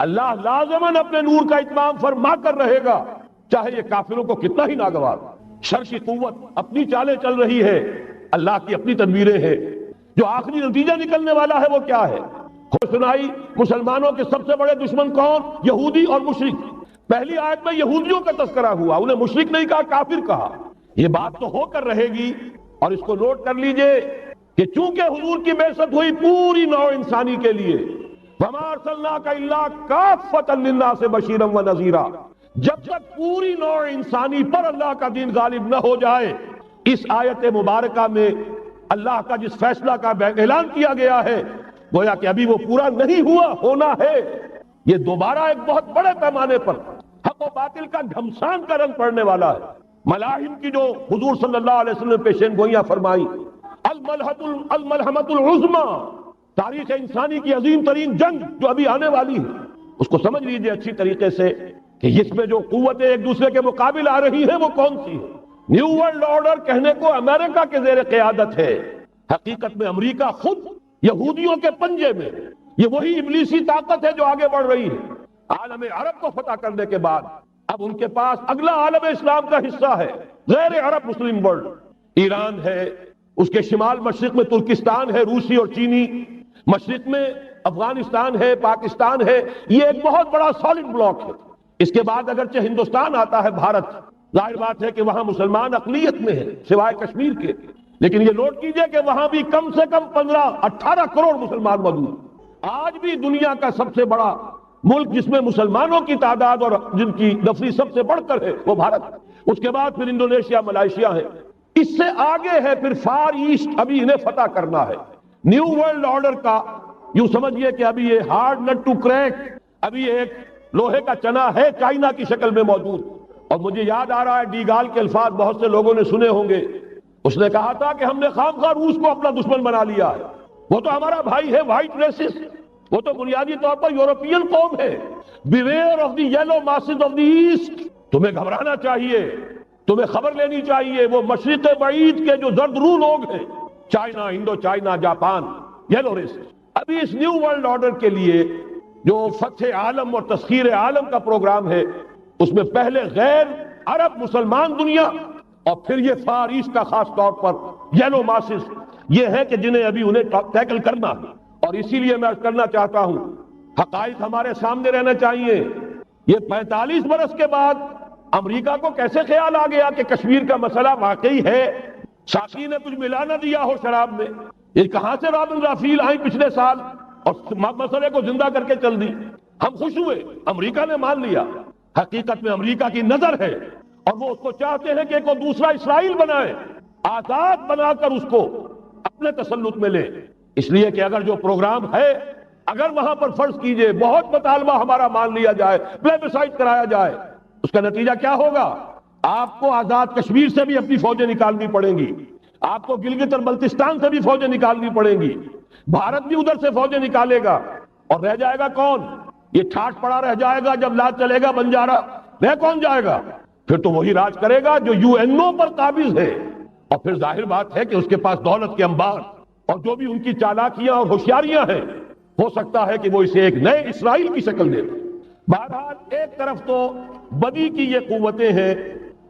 اللہ لازماً اپنے نور کا اتمام فرما کر رہے گا، چاہے یہ کافروں کو کتنا ہی ناگوار۔ شر کی قوت اپنی چالیں چل رہی ہے، اللہ کی اپنی تدبیریں ہیں۔ جو آخری نتیجہ نکلنے والا ہے وہ کیا ہے؟ خود سنائی مسلمانوں کے سب سے بڑے دشمن کون؟ یہودی اور مشرک۔ پہلی آیت میں یہودیوں کا تذکرہ ہوا، انہیں مشرک نہیں کہا، کافر کہا۔ یہ بات تو ہو کر رہے گی، اور اس کو نوٹ کر لیجئے کہ چونکہ حضور کی بعثت ہوئی پوری نوع انسانی کے لیے، وَمَا أَرْسَلْنَاكَ إِلَّا كَافَّةً لِلنَّاسِ بَشِيرًا وَنَذِيرًا، جب تک پوری نوع انسانی پر اللہ کا دین غالب نہ ہو جائے، اس آیت مبارکہ میں اللہ کا جس فیصلہ کا اعلان کیا گیا ہے گویا کہ ابھی وہ پورا نہیں ہوا، ہونا ہے۔ یہ دوبارہ ایک بہت بڑے پیمانے پر حق و باطل کا گھمسان کا رنگ پڑنے والا ہے۔ ملاحم کی جو حضور صلی اللہ علیہ وسلم نے پیشین گوئیاں فرمائی، الملحمۃ العظمیٰ، تاریخ انسانی کی عظیم ترین جنگ جو ابھی آنے والی ہے، اس کو سمجھ لیجئے اچھی طریقے سے کہ اس میں جو قوتیں ایک دوسرے کے مقابل آ رہی ہیں وہ کون سی ہے۔ نیو ورلڈ آرڈر کہنے کو امریکہ کے زیر قیادت ہے، حقیقت میں امریکہ خود یہودیوں کے پنجے میں، یہ وہی ابلیسی طاقت ہے جو آگے بڑھ رہی ہے۔ عالم عرب کو فتح کرنے کے بعد اب ان کے پاس اگلا عالم اسلام کا حصہ ہے، غیر عرب مسلم ورلڈ۔ ایران ہے، اس کے شمال مشرق میں ترکستان ہے، روسی اور چینی، مشرق میں افغانستان ہے، پاکستان ہے، یہ ایک بہت بڑا سالڈ بلاک ہے۔ اس کے بعد اگرچہ ہندوستان آتا ہے، بھارت، ظاہر بات ہے کہ وہاں مسلمان اقلیت میں ہے سوائے کشمیر کے، لیکن یہ نوٹ کیجئے کہ وہاں بھی کم سے کم 15-18 کروڑ مسلمان موجود۔ آج بھی دنیا کا سب سے بڑا ملک جس میں مسلمانوں کی تعداد اور جن کی نفری سب سے بڑھ کر ہے وہ بھارت، اس کے بعد پھر انڈونیشیا، ملائیشیا ہے، اس سے آگے ہے پھر فار ایسٹ، ابھی انہیں فتح کرنا ہے۔ نیو ورلڈ آرڈر کا یوں سمجھئے کہ ابھی یہ ہارڈ نٹ ٹو کریک، ابھی ایک لوہے کا چنا ہے چائنا کی شکل میں موجود۔ اور مجھے یاد آ رہا ہے ڈی گال کے الفاظ بہت سے لوگوں نے سنے ہوں گے، اس نے کہا تھا کہ ہم نے خام خواہ روس کو اپنا دشمن بنا لیا ہے، وہ تو ہمارا بھائی ہے، وائٹ ریسس، وہ تو بنیادی طور پر یورپین قوم ہے۔ Beware of the yellow masses of the east, تمہیں گھبرانا چاہیے، تمہیں خبر لینی چاہیے، وہ مشرق بعید کے جو زرد رو لوگ ہیں، China, Indo China, Japan, yellow race. ابھی اس نیو ورلڈ آرڈر کے لیے جو فتح عالم اور تسخیر عالم کا پروگرام ہے، اس میں پہلے غیر عرب مسلمان دنیا اور پھر یہ فار ایسٹ کا خاص طور پر یلو ماسز، یہ ہے کہ جنہیں ابھی انہیں ٹیکل کرنا ہے۔ اور اسی لیے میں کرنا چاہتا ہوں، حقائق ہمارے سامنے رہنا چاہیے۔ یہ 45 برس کے بعد امریکہ کو کیسے خیال آ گیا کہ کشمیر کا مسئلہ واقعی ہے، ساقی نے کچھ ملا نہ دیا ہو شراب میں؟ یہ کہاں سے رابن رافیل آئی پچھلے سال اور مسئلے کو زندہ کر کے چل دی؟ ہم خوش ہوئے، امریکہ نے مان لیا۔ حقیقت میں امریکہ کی نظر ہے اور وہ اس کو چاہتے ہیں کہ ایک دوسرا اسرائیل بنائے، آزاد بنا کر اس کو اپنے تسلط میں لے۔ اس لیے کہ اگر جو پروگرام ہے، اگر وہاں پر فرض کیجئے بہت مطالبہ ہمارا مان لیا جائے، پلیبسائٹ کرایا جائے، اس کا نتیجہ کیا ہوگا؟ آپ کو آزاد کشمیر سے بھی اپنی فوجیں نکالنی پڑیں گی، آپ کو گلگت اور بلتستان سے بھی فوجیں نکالنی پڑیں گی، بھارت بھی ادھر سے فوجیں نکالے گا، اور رہ جائے گا کون؟ یہ ٹھاٹ پڑا رہ جائے گا جب لاج چلے گا بنجارا، رہ کون جائے گا؟ پھر تو وہی راج کرے گا جو یو این او پر قابض ہے، اور پھر ظاہر بات ہے کہ اس کے پاس دولت کے انبار اور جو بھی ان کی چالاکیاں اور ہوشیاریاں ہیں، ہو سکتا ہے کہ وہ اسے ایک نئے اسرائیل کی شکل دے۔ بہرحال ایک طرف تو بدی کی یہ قوتیں ہیں،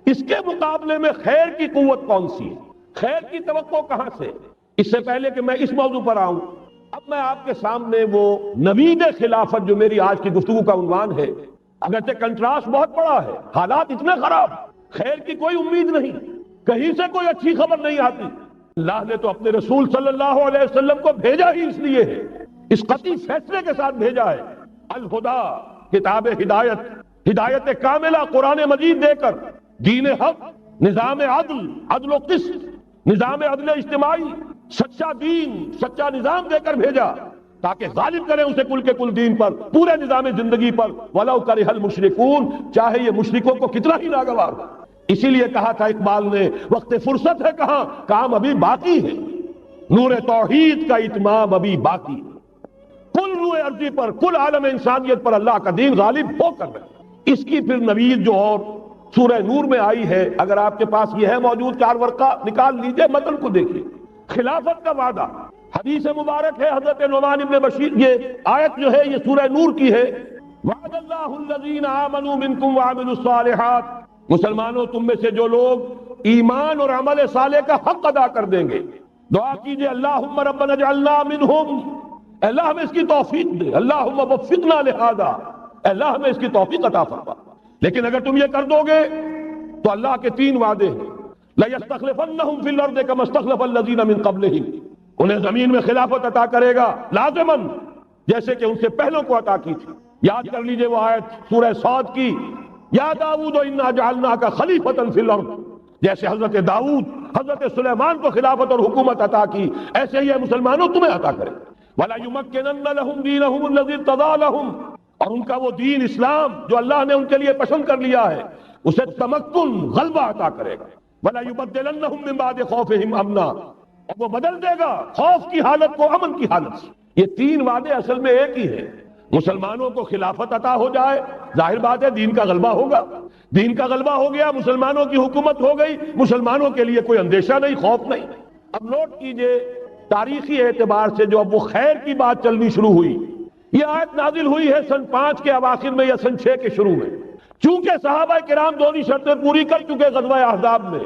اس کے مقابلے میں خیر کی قوت کون سی ہے؟ خیر کی توقع کہاں سے؟ اس سے پہلے کہ میں اس موضوع پر آؤں، اب میں آپ کے سامنے وہ نوید خلافت جو میری آج کی گفتگو کا عنوان ہے، اگرچہ کنٹراسٹ بہت بڑا ہے، حالات اتنے خراب، خیر کی کوئی امید نہیں، کہیں سے کوئی اچھی خبر نہیں آتی۔ اللہ نے تو اپنے رسول صلی اللہ علیہ وسلم کو بھیجا ہی اس لیے ہے، اس قطعی فیصلے کے ساتھ بھیجا ہے، الہدا، کتاب ہدایت، ہدایت کاملہ قرآن مجید دے کر، دین حق، نظام عدل، عدل و قسط، نظام عدل اجتماعی، سچا دین، سچا نظام دے کر بھیجا تاکہ غالب کریں اسے کل کے کل دین پر، پورے نظام زندگی پر، وَلَوْ كَرِهَ الْمُشْرِكُونَ، چاہے یہ مشرکوں کو کتنا ہی ناگوار ہو۔ اسی لیے کہا تھا اقبال نے، وقت فرصت ہے کہاں، کام ابھی باقی ہے، نور توحید کا اتمام ابھی باقی ہے، کل روئے ارضی پر، کل عالم انسانیت پر اللہ کا دین غالب ہو کر رہے۔ اس کی پھر نوید جو اور سورہ نور میں آئی ہے، اگر آپ کے پاس یہ ہے موجود، 4 ورقہ نکال لیجئے، متن کو دیکھیے۔ خلافت کا وعدہ، حدیث مبارک ہے حضرت نعمان ابن بشیر، یہ آیت جو ہے یہ سورہ نور کی ہے، وعد اللہ الذین آمنوا منکم وعملوا الصالحات، مسلمانوں تم میں سے جو لوگ ایمان اور عمل صالح کا حق ادا کر دیں گے، دعا کیجئے اللہم ربنا اجعلنا منہم، اللہ ہمیں اس کی توفیق دے، اللہم وفقنا لہذا، اللہ ہمیں اس کی توفیق عطا فرما۔ لیکن اگر تم یہ کر دو گے تو اللہ کے 3 وعدے ہیں، لَيَسْتَخْلِفَنَّهُمْ فِي الْأَرْضِ كَمَا اسْتَخْلَفَ الَّذِينَ مِن قَبْلِهِمْ، انہیں زمین میں خلافت عطا کرے گا لازماً، جیسے کہ ان سے پہلوں کو عطا کی تھی۔ یاد کر لیجئے وہ آیت سورہ صاد کی، یا داؤد انا جعلناک خلیفۃ فی الارض، جیسے حضرت داؤد حضرت سلیمان کو خلافت اور حکومت عطا کی، ایسے ہی مسلمانوں تمہیں عطا کرے۔ وَلَا يُمَكِّنَنَّ لَهُمْ دِينَهُمُ الَّذِي ارْتَضَىٰ لَهُمْ، اور ان کا وہ دین اسلام جو اللہ نے ان کے لیے پسند کر لیا ہے، اسے تمکن غلبہ عطا کرے گا۔ وَلَا يُبَدِّلَنَّهُم مِّن بَعْدِ خَوْفِهِمْ أَمْنًا، اور وہ بدل دے گا خوف کی حالت کو امن کی حالت سے۔ یہ 3 وعدے اصل میں ایک ہی ہیں۔ مسلمانوں کو خلافت عطا ہو جائے، ظاہر بات ہے دین کا غلبہ ہوگا، دین کا غلبہ ہو گیا، مسلمانوں کی حکومت ہو گئی، مسلمانوں کے لیے کوئی اندیشہ نہیں، خوف نہیں۔ اب نوٹ کیجئے تاریخی اعتبار سے جو اب وہ خیر کی بات چلنی شروع ہوئی، یہ آیت نازل ہوئی ہے سن 5 کے اواخر میں یا سن 6 کے شروع میں۔ چونکہ صحابہ کرام دونوں شرطیں پوری کر چکے غزوہ احزاب میں،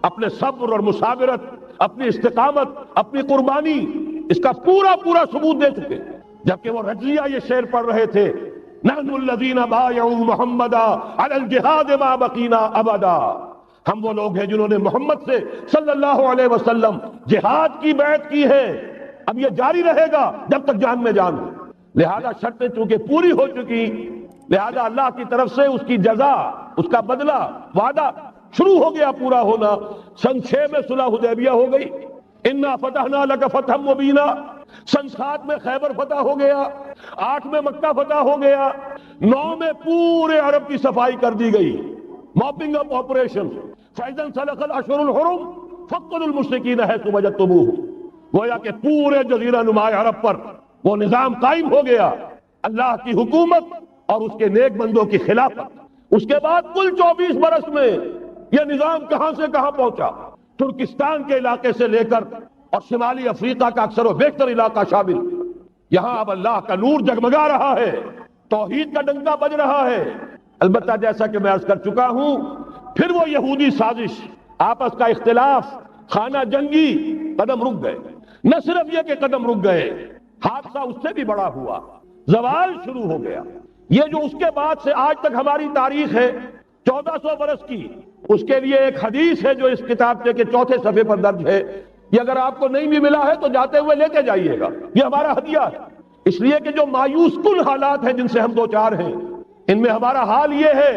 اپنے صبر اور مثابرت، اپنی استقامت، اپنی قربانی، اس کا پورا ثبوت دے چکے، جبکہ وہ رضیہ یہ شعر پڑھ رہے تھے، نحن الذین بایعوا محمدا علی الجہاد ما بقینا ابدا، ہم وہ لوگ ہیں جنہوں نے محمد سے صلی اللہ علیہ وسلم جہاد کی بیعت کی ہے، اب یہ جاری رہے گا جب تک جان میں جان ہو۔ لہذا شرطیں چونکہ پوری ہو چکی، لہذا اللہ کی طرف سے اس کی جزا، اس کا بدلہ، وعدہ شروع ہو گیا پورا ہونا۔ سن 6 میں صلح حدیبیہ ہو گئی، انا فتحنا لک فتحا مبینا، سن 7 میں خیبر فتح ہو گیا، 8 میں مکہ فتح ہو گیا، 9 میں پورے عرب کی صفائی کر دی گئی، موپنگ اپ آپریشن، فَإِذَا انْسَلَخَ الْأَشْهُرُ الْحُرُمُ فَاقْتُلُوا الْمُشْرِكِينَ حَيْثُ وَجَدتُّمُوهُمْ، گویا کہ پورے جزیرہ نما عرب پر وہ نظام قائم ہو گیا، اللہ کی حکومت اور اس کے نیک بندوں کی خلافت۔ اس کے بعد کل 24 برس میں یہ نظام کہاں سے کہاں پہنچا، ترکستان کے علاقے سے لے کر اور شمالی افریقہ کا اکثر و بیشتر علاقہ شامل، یہاں اب اللہ کا نور جگمگا رہا ہے، توحید کا ڈنکا بج رہا ہے۔ البتہ جیسا کہ میں عرض کر چکا ہوں، پھر وہ یہودی سازش، آپس کا اختلاف، خانہ جنگی قدم رک گئے۔ نہ صرف یہ کہ قدم رک گئے، حادثہ اس سے بھی بڑا ہوا، زوال شروع ہو گیا۔ یہ جو اس کے بعد سے آج تک ہماری تاریخ ہے 1400 برس کی، اس کے لیے ایک حدیث ہے جو اس کتاب کے 4 صفحے پر درج ہے، یہ اگر آپ کو نہیں بھی ملا ہے تو جاتے ہوئے لیتے جائیے گا، یہ ہمارا ہدیہ ہے۔ اس لیے کہ جو مایوس کن حالات ہیں جن سے ہم دوچار ہیں، ان میں ہمارا حال یہ ہے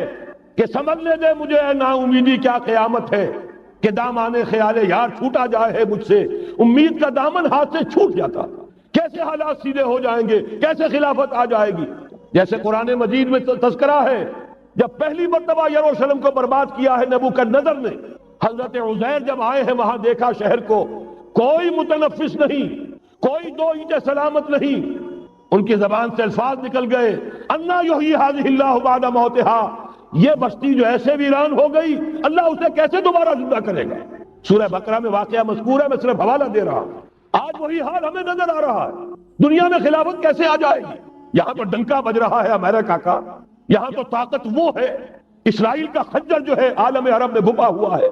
کہ سمجھنے دے مجھے اے نا امیدی کیا قیامت ہے، کہ دامان خیال یار چھوٹا جائے ہے مجھ سے، امید کا دامن ہاتھ سے چھوٹ جاتا، کیسے حالات سیدھے ہو جائیں گے، کیسے خلافت آ جائے گی۔ جیسے قرآن مجید میں تذکرہ ہے، جب پہلی مرتبہ یروشلم کو برباد کیا ہے نبوکدنضر نے، حضرت عزیر جب آئے ہیں وہاں دیکھا شہر کو، کوئی متنفس نہیں، کوئی 2 اینٹیں سلامت نہیں، ان کی زبان سے الفاظ نکل گئے، انا یحیی ھذہ اللہ بعد موتہا، یہ بستی جو ایسے ویران ہو گئی اللہ اسے کیسے دوبارہ زندہ کرے گا۔ سورہ بقرہ میں واقعہ مذکور ہے، میں صرف حوالہ دے رہا ہوں۔ آج وہی حال ہمیں نظر آ رہا ہے، دنیا میں خلافت کیسے آ جائے گی؟ یہاں تو ڈنکا بج رہا ہے امریکہ کا، یہاں تو طاقت وہ ہے، اسرائیل کا خنجر جو ہے عالم عرب میں بھپا ہوا ہے،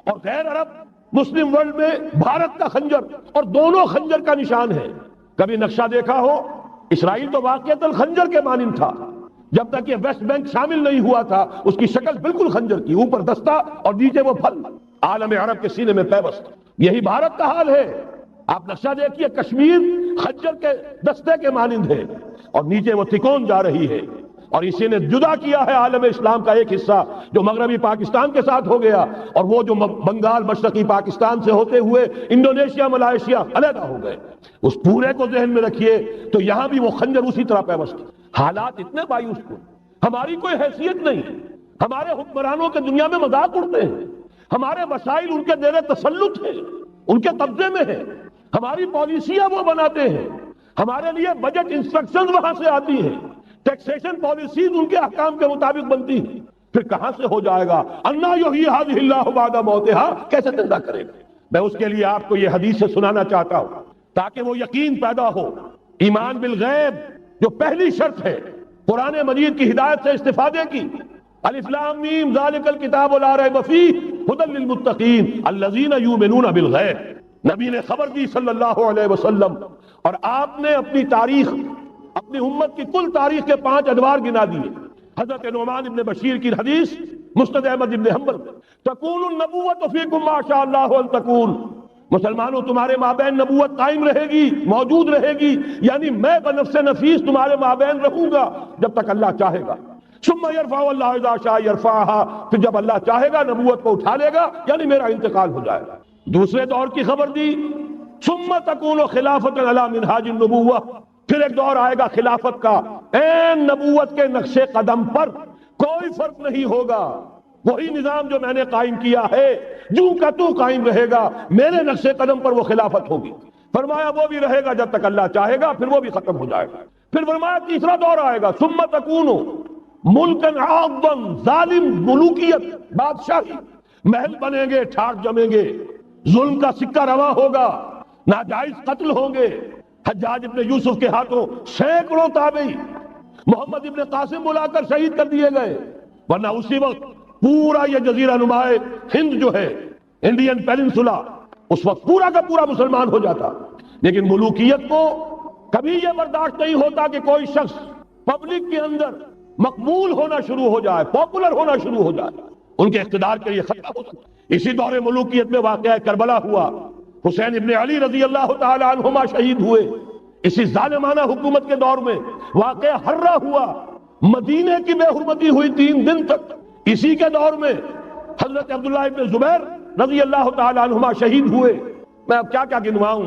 اور غیر عرب مسلم ورلڈ میں بھارت کا خنجر، اور دونوں خنجر کا نشان ہے۔ کبھی نقشہ دیکھا ہو، اسرائیل تو واقعتاً خنجر کے مانند تھا، جب تک یہ ویسٹ بینک شامل نہیں ہوا تھا اس کی شکل بالکل خنجر کی، اوپر دستہ اور نیچے وہ پھل، عالم عرب کے سینے میں پیوست۔ یہی بھارت کا حال ہے، آپ نقشہ دیکھیے، کشمیر خنجر کے دستے کے مانند ہے اور نیچے وہ تکون جا رہی ہے، اور اسی نے جدا کیا ہے عالم اسلام کا ایک حصہ جو مغربی پاکستان کے ساتھ ہو گیا، اور وہ جو بنگال مشرقی پاکستان سے ہوتے ہوئے انڈونیشیا ملائیشیا علیحدہ ہو گئے۔ اس پورے کو ذہن میں رکھیے تو یہاں بھی وہ خنجر اسی طرح پیوست۔ حالات اتنے مایوس کن، ہماری کوئی حیثیت نہیں، ہمارے حکمرانوں کے دنیا میں مذاق اڑتے ہیں، ہمارے وسائل ان کے زیر تسلط ہیں، ان کے قبضے میں ہیں، ہماری پالیسیاں وہ بناتے ہیں، ہمارے لیے بجٹ انسٹرکشن وہاں سے آتی ہیں، ٹیکسیشن پالیسیز ان کے احکام کے مطابق بنتی ہیں، پھر کہاں سے ہو جائے گا انا یحیی ھذہ اللہ بعد موتہا، کیسے زندہ کرے گا؟ میں اس کے لیے آپ کو یہ حدیث سے سنانا چاہتا ہوں تاکہ وہ یقین پیدا ہو۔ ایمان بالغیب جو پہلی شرط ہے، قرآن مجید کی ہدایت سے استفادے کی. الف لام میم ذالک الکتاب لا ریب فیہ ھدی للمتقین الذین یؤمنون بالغیب. نبی نے خبر دی صلی اللہ علیہ وسلم، اور آپ نے اپنی تاریخ، اپنی امت کی کل تاریخ کے 5 ادوار گنا دیے. حضرت نعمان ابن بشیر کی حدیث مسند احمد ابن حنبل، تکون النبوۃ فیکم ما شاء اللہ ان تکون. مسلمانوں تمہارے مابین نبوت قائم رہے گی، موجود رہے گی، یعنی میں بنفس نفیس تمہارے مابین رہوں گا جب تک اللہ چاہے گا. ثم یرفع اللہ اذا شاء یرفعها، پھر جب اللہ چاہے گا نبوت کو اٹھا لے گا، یعنی میرا انتقال ہو جائے گا. دوسرے دور کی خبر دی، ثم تکون خلافۃ علی منہاج النبوہ، پھر ایک دور آئے گا خلافت کا عین نبوت کے نقش قدم پر، کوئی فرق نہیں ہوگا. وہی نظام جو میں نے قائم کیا ہے جوں کا تو قائم رہے گا، میرے نقش قدم پر وہ خلافت ہوگی. فرمایا وہ بھی رہے گا جب تک اللہ چاہے گا، پھر وہ بھی ختم ہو جائے گا. پھر فرمایا تیسرا دور آئے گا، ثم تکون ملکن عاضا، ظالم ملوکیت، بادشاہی، محل بنیں گے، ٹھاٹ جمیں گے، ظلم کا سکہ رواں ہوگا، ناجائز قتل ہوں گے. حجاج ابن یوسف کے ہاتھوں سینکڑوں تابعی محمد ابن قاسم بلا کر شہید کر دیے گئے، ورنہ اسی وقت پورا یہ جزیرہ نما ہند جو ہے، انڈین پیننسولا، اس وقت پورا کا پورا مسلمان ہو جاتا. لیکن ملوکیت کو کبھی یہ برداشت نہیں ہوتا کہ کوئی شخص پبلک کے اندر مقبول ہونا شروع ہو جائے، پاپولر ہونا شروع ہو جائے، ان کے اقتدار کے لیے خطرہ ہو سکتا. اسی دور ملوکیت میں واقعہ کربلا ہوا، حسین ابن علی رضی اللہ تعالی عنہما شہید ہوئے. اسی ظالمانہ حکومت کے دور میں واقعہ ہررا ہوا، مدینے کی بے حرمتی ہوئی 3 دن تک. اسی کے دور میں حضرت عبداللہ ابن زبیر رضی اللہ تعالی عنہما شہید ہوئے. میں اب کیا کیا گنواؤں.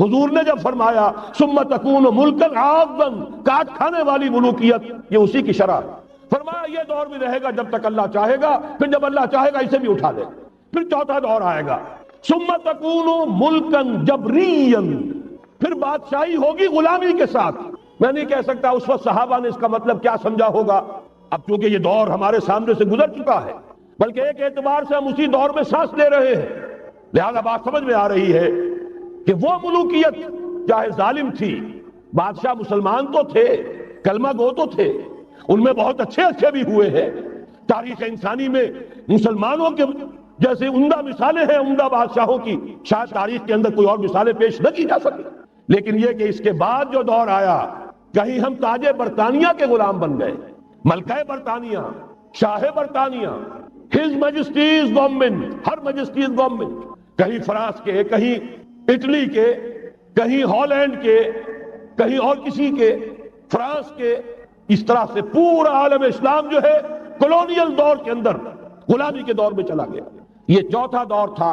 حضور نے جب فرمایا ثم تکون ملکا عاضا، کاٹ کھانے والی ملوکیت، یہ اسی کی شرح. فرمایا یہ دور بھی رہے گا جب تک اللہ چاہے گا، پھر جب اللہ چاہے گا اسے بھی اٹھا دے. پھر چوتھا دور آئے گا، ثم تکون ملکا جبریا، پھر بادشاہی ہوگی غلامی کے ساتھ. میں نہیں کہہ سکتا اس وقت صحابہ نے اس کا مطلب کیا سمجھا ہوگا، اب چونکہ یہ دور ہمارے سامنے سے گزر چکا ہے، بلکہ ایک اعتبار سے ہم اسی دور میں سانس لے رہے ہیں. لہذا بات سمجھ میں آ رہی ہے کہ وہ ملوکیت چاہے ظالم تھی، بادشاہ مسلمان تو تھے، کلمہ گو تو تھے، ان میں بہت اچھے اچھے بھی ہوئے ہیں. تاریخ انسانی میں مسلمانوں کے جیسے عمدہ مثالیں ہیں عمدہ بادشاہوں کی، شاید تاریخ کے اندر کوئی اور مثالیں پیش نہ کی جا سکیں. لیکن یہ کہ اس کے بعد جو دور آیا، کہیں ہم تاج برطانیہ کے غلام بن گئے، ملکہ برطانیہ، شاہ برطانیہ، ہز میجسٹیز گورنمنٹ، ہر میجسٹیز گورنمنٹ، کہیں فرانس کے، کہیں اٹلی کے، کہیں ہالینڈ کے، کہیں اور کسی کے، فرانس کے. اس طرح سے پورا عالم اسلام جو ہے کولونیل دور کے اندر غلامی کے دور میں چلا گیا. یہ چوتھا دور تھا.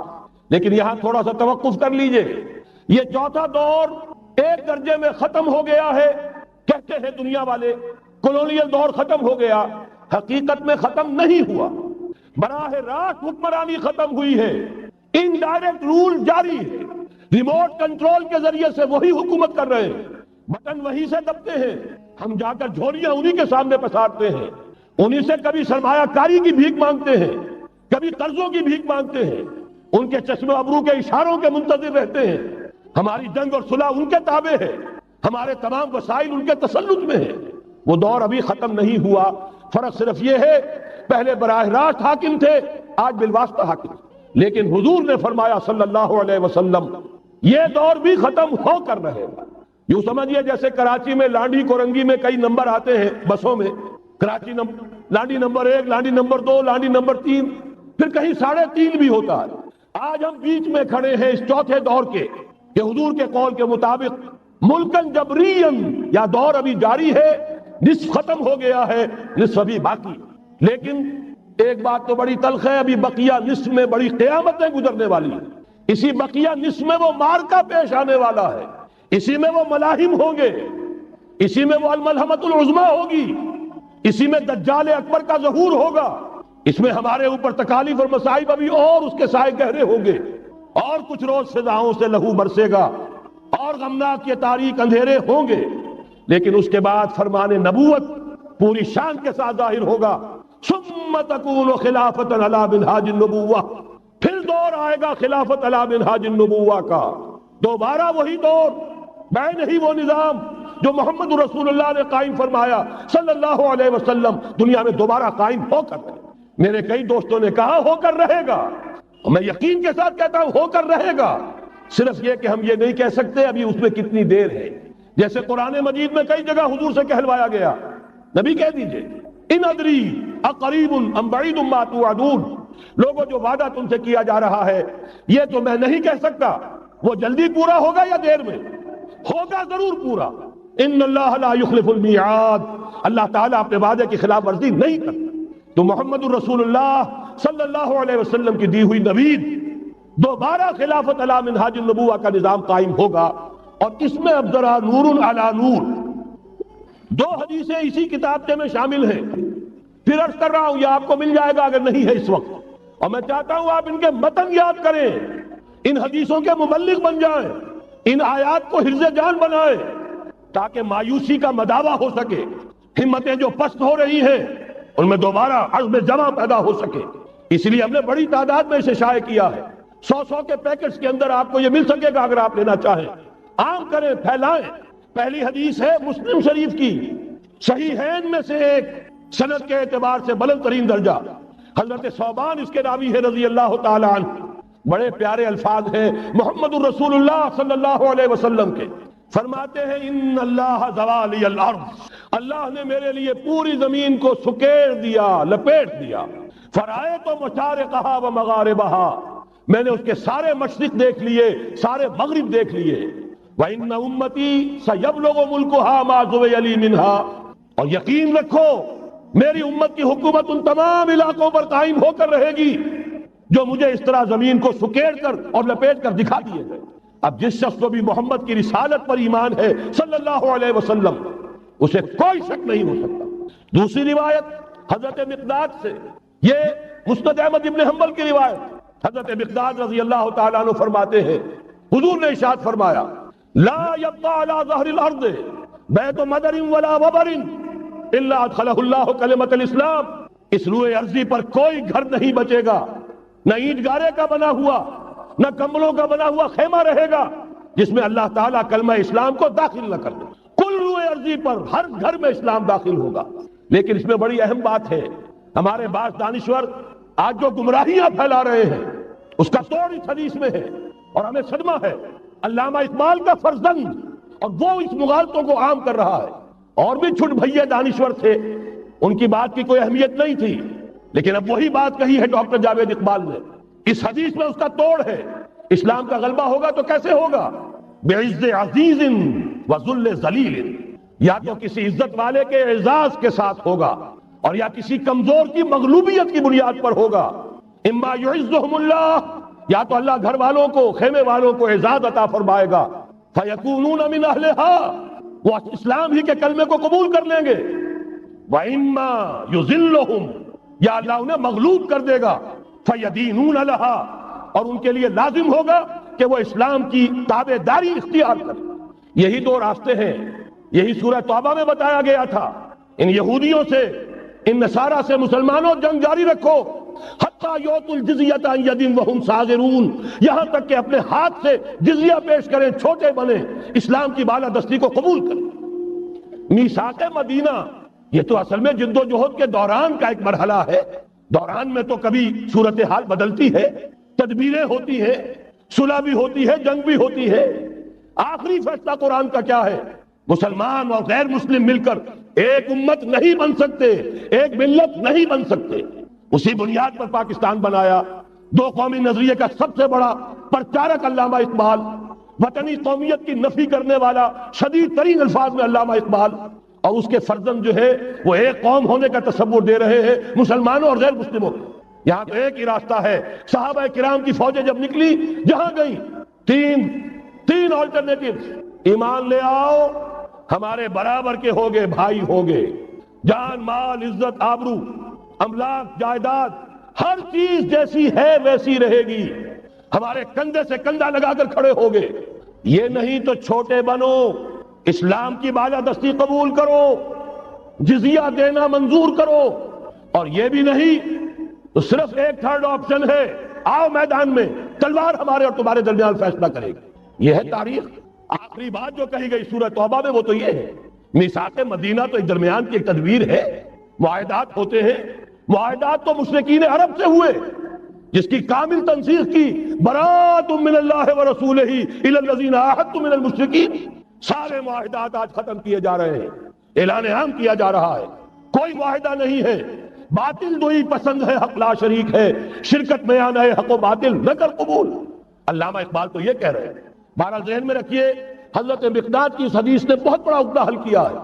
لیکن یہاں تھوڑا سا توقف کر لیجئے. یہ چوتھا دور ایک درجے میں ختم ہو گیا ہے، کہتے ہیں دنیا والے کولونیل دور ختم ہو گیا. حقیقت میں ختم نہیں ہوا، براہ راست حکمرانی ختم ہوئی ہے، انڈائریکٹ رول جاری ہے. ریموٹ کنٹرول کے ذریعے سے وہی حکومت کر رہے ہیں، بٹن وہی سے دبتے ہیں، ہم جا کر جھولیاں انہی کے سامنے پسارتے ہیں، انہی سے کبھی سرمایہ کاری کی بھیک مانگتے ہیں، کبھی قرضوں کی بھیک مانگتے ہیں، ان کے چشم ابرو کے اشاروں کے منتظر رہتے ہیں. ہماری جنگ اور صلح ان کے تابع ہے، ہمارے تمام وسائل ان کے تسلط میں ہیں. وہ دور ابھی ختم نہیں ہوا. فرق صرف یہ ہے پہلے براہ راست حاکم تھے، آج بالواسطہ حاکم. لیکن حضور نے فرمایا صلی اللہ علیہ وسلم یہ دور بھی ختم ہو کر رہے گا. یوں سمجھیے جیسے کراچی میں لانڈی کورنگی میں کئی نمبر آتے ہیں بسوں میں، Karachi Landhi number 1، Landhi number 2، Landhi number 3، پھر کہیں 3.5 بھی ہوتا ہے. آج ہم بیچ میں کھڑے ہیں اس چوتھے دور کے کہ حضور کے قول کے مطابق ملکن جبرین، یا دور ابھی جاری ہے، نصف ختم ہو گیا ہے، نصف ابھی باقی. لیکن ایک بات تو بڑی تلخ ہے، ابھی بقیہ نصف میں بڑی قیامتیں گزرنے والی ہیں. اسی بقیہ نصف میں وہ مارکا پیش آنے والا ہے، اسی میں وہ ملاحم ہوں گے، اسی میں وہ الملحمۃ العظمیٰ ہوگی، اسی میں دجال اکبر کا ظہور ہوگا. اس میں ہمارے اوپر تکالیف اور مصائب ابھی اور اس کے سائے گہرے ہوں گے، اور کچھ روز فضاؤں سے لہو برسے گا، اور غمناک کے تاریک اندھیرے ہوں گے. لیکن اس کے بعد فرمان نبوت پوری شان کے ساتھ ظاہر ہوگا. ثم تکون خلافۃ علی منہاج النبوہ، پھر دور آئے گا خلافت علی منہاج النبوہ کا. دوبارہ وہی دور، میں نہیں وہ نظام جو محمد رسول اللہ نے قائم فرمایا صلی اللہ علیہ وسلم دنیا میں دوبارہ قائم ہو کر رہے. میرے کئی دوستوں نے کہا ہو کر رہے گا، میں یقین کے ساتھ کہتا ہوں ہو کر رہے گا. صرف یہ کہ ہم یہ نہیں کہہ سکتے ابھی اس میں کتنی دیر ہے. جیسے قرآن مجید میں کئی جگہ حضور سے کہلوایا گیا، نبی کہہ دیجئے ان ادری اقریب ام بعید ما توعدون، لوگوں جو وعدہ تم سے کیا جا رہا ہے یہ تو میں نہیں کہہ سکتا وہ جلدی پورا ہوگا یا دیر میں، ہوگا ضرور پورا. ان اللہ لا یخلف المیعاد، اللہ تعالیٰ اپنے وعدے کی خلاف ورزی نہیں کرتا. تو محمد الرسول اللہ صلی اللہ علیہ وسلم کی دی ہوئی نوید دوبارہ خلافت علی منہاج النبوہ کا نظام قائم ہوگا. اور اس میں اب ذرا نور علی نور، دو حدیثیں اسی کتابچے میں شامل ہیں. پھر عرض کر رہا ہوں یہ آپ کو مل جائے گا اگر نہیں ہے اس وقت، اور میں چاہتا ہوں آپ ان کے متن یاد کریں، ان حدیثوں کے مبلغ بن جائیں، ان آیات کو حفظ جان بنائیں تاکہ مایوسی کا مداوع ہو سکے، ہمتیں جو پست ہو رہی ہیں ان میں دوبارہ عزم جمع پیدا ہو سکے. اس لیے ہم نے بڑی تعداد میں اسے شائع کیا ہے. 100 کے پیکٹس کے اندر آپ کو یہ مل سکے گا اگر آپ لینا چاہیں. عام کریں، پھیلائیں. پہلی حدیث ہے مسلم شریف کی، صحیحین میں سے ایک، سند کے اعتبار سے بلند ترین درجہ. حضرت ثوبان اس کے راوی ہے رضی اللہ تعالی عنہ. بڑے پیارے الفاظ ہیں محمد الرسول اللہ صلی اللہ علیہ وسلم کے. فرماتے ہیں ان اللہ زوالی الارض، اللہ نے میرے لیے پوری زمین کو سکیڑ دیا، لپیٹ دیا. فرائے تو مشارقہا و مغاربہا، میں نے اس کے سارے مشرق دیکھ لیے، سارے مغرب دیکھ لیے. وَإِنَّ أُمَّتِي سَيَبْلُغُ مُلْكُهَا مَا زُوِيَ لِي مِنْهَا، اور یقین رکھو میری امت کی حکومت ان تمام علاقوں پر قائم ہو کر رہے گی جو مجھے اس طرح زمین کو سکیڑ کر اور لپیٹ کر دکھا دیے گئے. اب جس شخص کو بھی محمد کی رسالت پر ایمان ہے صلی اللہ علیہ وسلم، اسے کوئی شک نہیں ہو سکتا. دوسری روایت حضرت مقداد سے، یہ مسند احمد ابن حنبل کی روایت. حضرت مقداد رضی اللہ تعالیٰ عنہ فرماتے ہیں حضور نے ارشاد فرمایا لا يبقى على ظهر الارض بیت مدر ولا وبر الا ادخلہ اللہ کلمۃ الاسلام، اس روئے ارضی پر کوئی گھر نہیں بچے گا، نہ اینٹ گارے کا بنا ہوا نہ کمبلوں کا بنا ہوا خیمہ رہے گا جس میں اللہ تعالیٰ کلمہ اسلام کو داخل نہ کر دے. کل روئے ارضی پر ہر گھر میں اسلام داخل ہوگا. لیکن اس میں بڑی اہم بات ہے، ہمارے بعض دانشور آج جو گمراہیاں پھیلا رہے ہیں اس کا توڑ اس حدیث میں ہے اور ہمیں صدمہ ہے. علامہ اقبال کا فرزند، اور وہ اس مغالطوں کو عام کر رہا ہے. اور بھی چھٹ بھئیے دانشور تھے، ان کی بات کی کوئی اہمیت نہیں تھی، لیکن اب وہی بات کہی ہے ڈاکٹر جاوید اقبال نے. اس حدیث میں اس کا توڑ ہے. اسلام کا غلبہ ہوگا تو کیسے ہوگا؟ بعز عزیز و ذل ذلیل، یا تو کسی عزت والے کے اعزاز کے ساتھ ہوگا اور یا کسی کمزور کی مغلوبیت کی بنیاد پر ہوگا. اما یعزہم اللہ، یا تو اللہ گھر والوں کو، خیمے والوں کو اعزاز عطا فرمائے گا، فیکونون من اہلہا، وہ اسلام ہی کے کلمے کو قبول کر لیں گے. وَإِمَّا يُذِلُّهُمْ، یا اللہ انہیں مغلوب کر دے گا، فَيَدِينُونَ لَهَا، اور ان کے لیے لازم ہوگا کہ وہ اسلام کی تابع داری اختیار کریں. یہی دو راستے ہیں. یہی سورہ توبہ میں بتایا گیا تھا. ان یہودیوں سے، ان نصارہ سے مسلمانوں جنگ جاری رکھو، حتیٰ یؤتوا الجزیۃ عن ید وہم صاغرون، یہاں تک کہ اپنے ہاتھ سے جزیہ پیش کریں، چھوٹے بنیں، اسلام کی بالادستی کو قبول کریں. میثاق مدینہ یہ تو اصل میں جد و جہد کے دوران کا ایک مرحلہ ہے. دوران میں تو کبھی صورتحال بدلتی ہے، تدبیریں ہوتی ہیں، صلح بھی ہوتی ہے، جنگ بھی ہوتی ہے. آخری فیصلہ قرآن کا کیا ہے؟ مسلمان اور غیر مسلم مل کر ایک امت نہیں بن سکتے، ایک ملت نہیں بن سکتے. اسی بنیاد پر پاکستان بنایا. دو قومی نظریے کا سب سے بڑا پرچارک علامہ اقبال، وطنی قومیت کی نفی کرنے والا شدید ترین الفاظ میں علامہ اقبال، اور اس کے فرزند جو ہے وہ ایک قوم ہونے کا تصور دے رہے ہیں مسلمانوں اور غیر مسلموں کو. یہاں تو ایک ہی راستہ ہے. صحابہ کرام کی فوجیں جب نکلی جہاں گئی، تین آلٹرنیٹیوز. ایمان لے آؤ، ہمارے برابر کے ہوگے، بھائی ہوگے، جان مال عزت آبرو املاک جائیداد ہر چیز جیسی ہے ویسی رہے گی، ہمارے کندھے سے کندھا لگا کر کھڑے ہوگے. یہ نہیں تو چھوٹے بنو، اسلام کی بالادستی قبول کرو، جزیہ دینا منظور کرو. اور یہ بھی نہیں تو صرف ایک تھرڈ آپشن ہے، آؤ میدان میں، تلوار ہمارے اور تمہارے درمیان فیصلہ کرے گی. یہ ہے تاریخ. آخری بات جو کہی گئی سورہ توبہ میں وہ تو یہ ہے، میثاق مدینہ تو ایک درمیان کی ایک تدبیر ہے، معاہدات ہوتے ہیں، معاہدات تو مشرکین عرب سے ہوئے جس کی کامل تنسیخ کی، براءۃ من اللہ ورسولہ الی الذین عاہدتم من المشرکین، سارے معاہدات آج ختم کیے جا رہے ہیں، اعلان عام کیا جا رہا ہے، کوئی معاہدہ نہیں ہے، باطل دوئی پسند ہے، حق لا شریک ہے، شرکت میں آنا ہے حق و باطل نہ کر قبول۔ علامہ اقبال تو یہ کہہ رہے ہیں، بہرحال ذہن میں رکھیے حضرت مقداد کی اس حدیث نے بہت بڑا عقدہ حل کیا ہے،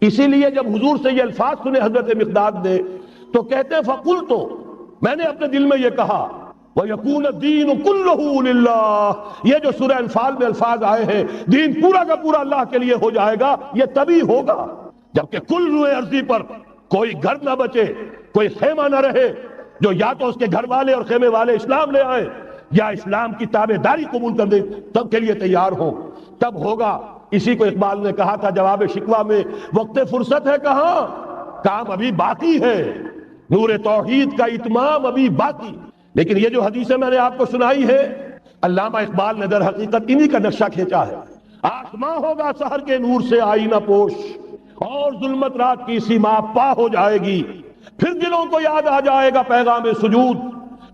اسی لیے جب حضور سے یہ الفاظ سنے حضرت مقداد نے تو کہتے ہیں فقلت، میں نے اپنے دل میں یہ کہا وَيَكُونَ الدِّينُ كُلُّهُ لِلَّهِ، یہ جو سورہ انفال میں الفاظ آئے ہیں دین پورا کا پورا اللہ کے لیے ہو جائے گا، یہ تبھی ہوگا جبکہ کل روئے عرضی پر کوئی گھر نہ بچے، کوئی خیمہ نہ رہے جو یا تو اس کے گھر والے اور خیمے والے اسلام لے آئیں یا اسلام کی تابع داری قبول کر دیں، تب کے لیے تیار ہو، تب ہوگا۔ اسی کو اقبال نے کہا تھا جواب شکوہ میں، وقت فرصت ہے کہاں، کام ابھی باقی ہے، نور توحید کا اتمام ابھی باقی۔ لیکن یہ جو حدیثیں میں نے آپ کو سنائی ہے، علامہ اقبال نے در حقیقت انہی کا نقشہ کھینچا ہے۔ آسماں ہوگا سحر کے نور سے آئینہ پوش، اور ظلمت رات کی سیما پا ہو جائے گی، پھر دلوں کو یاد آ جائے گا پیغام سجود،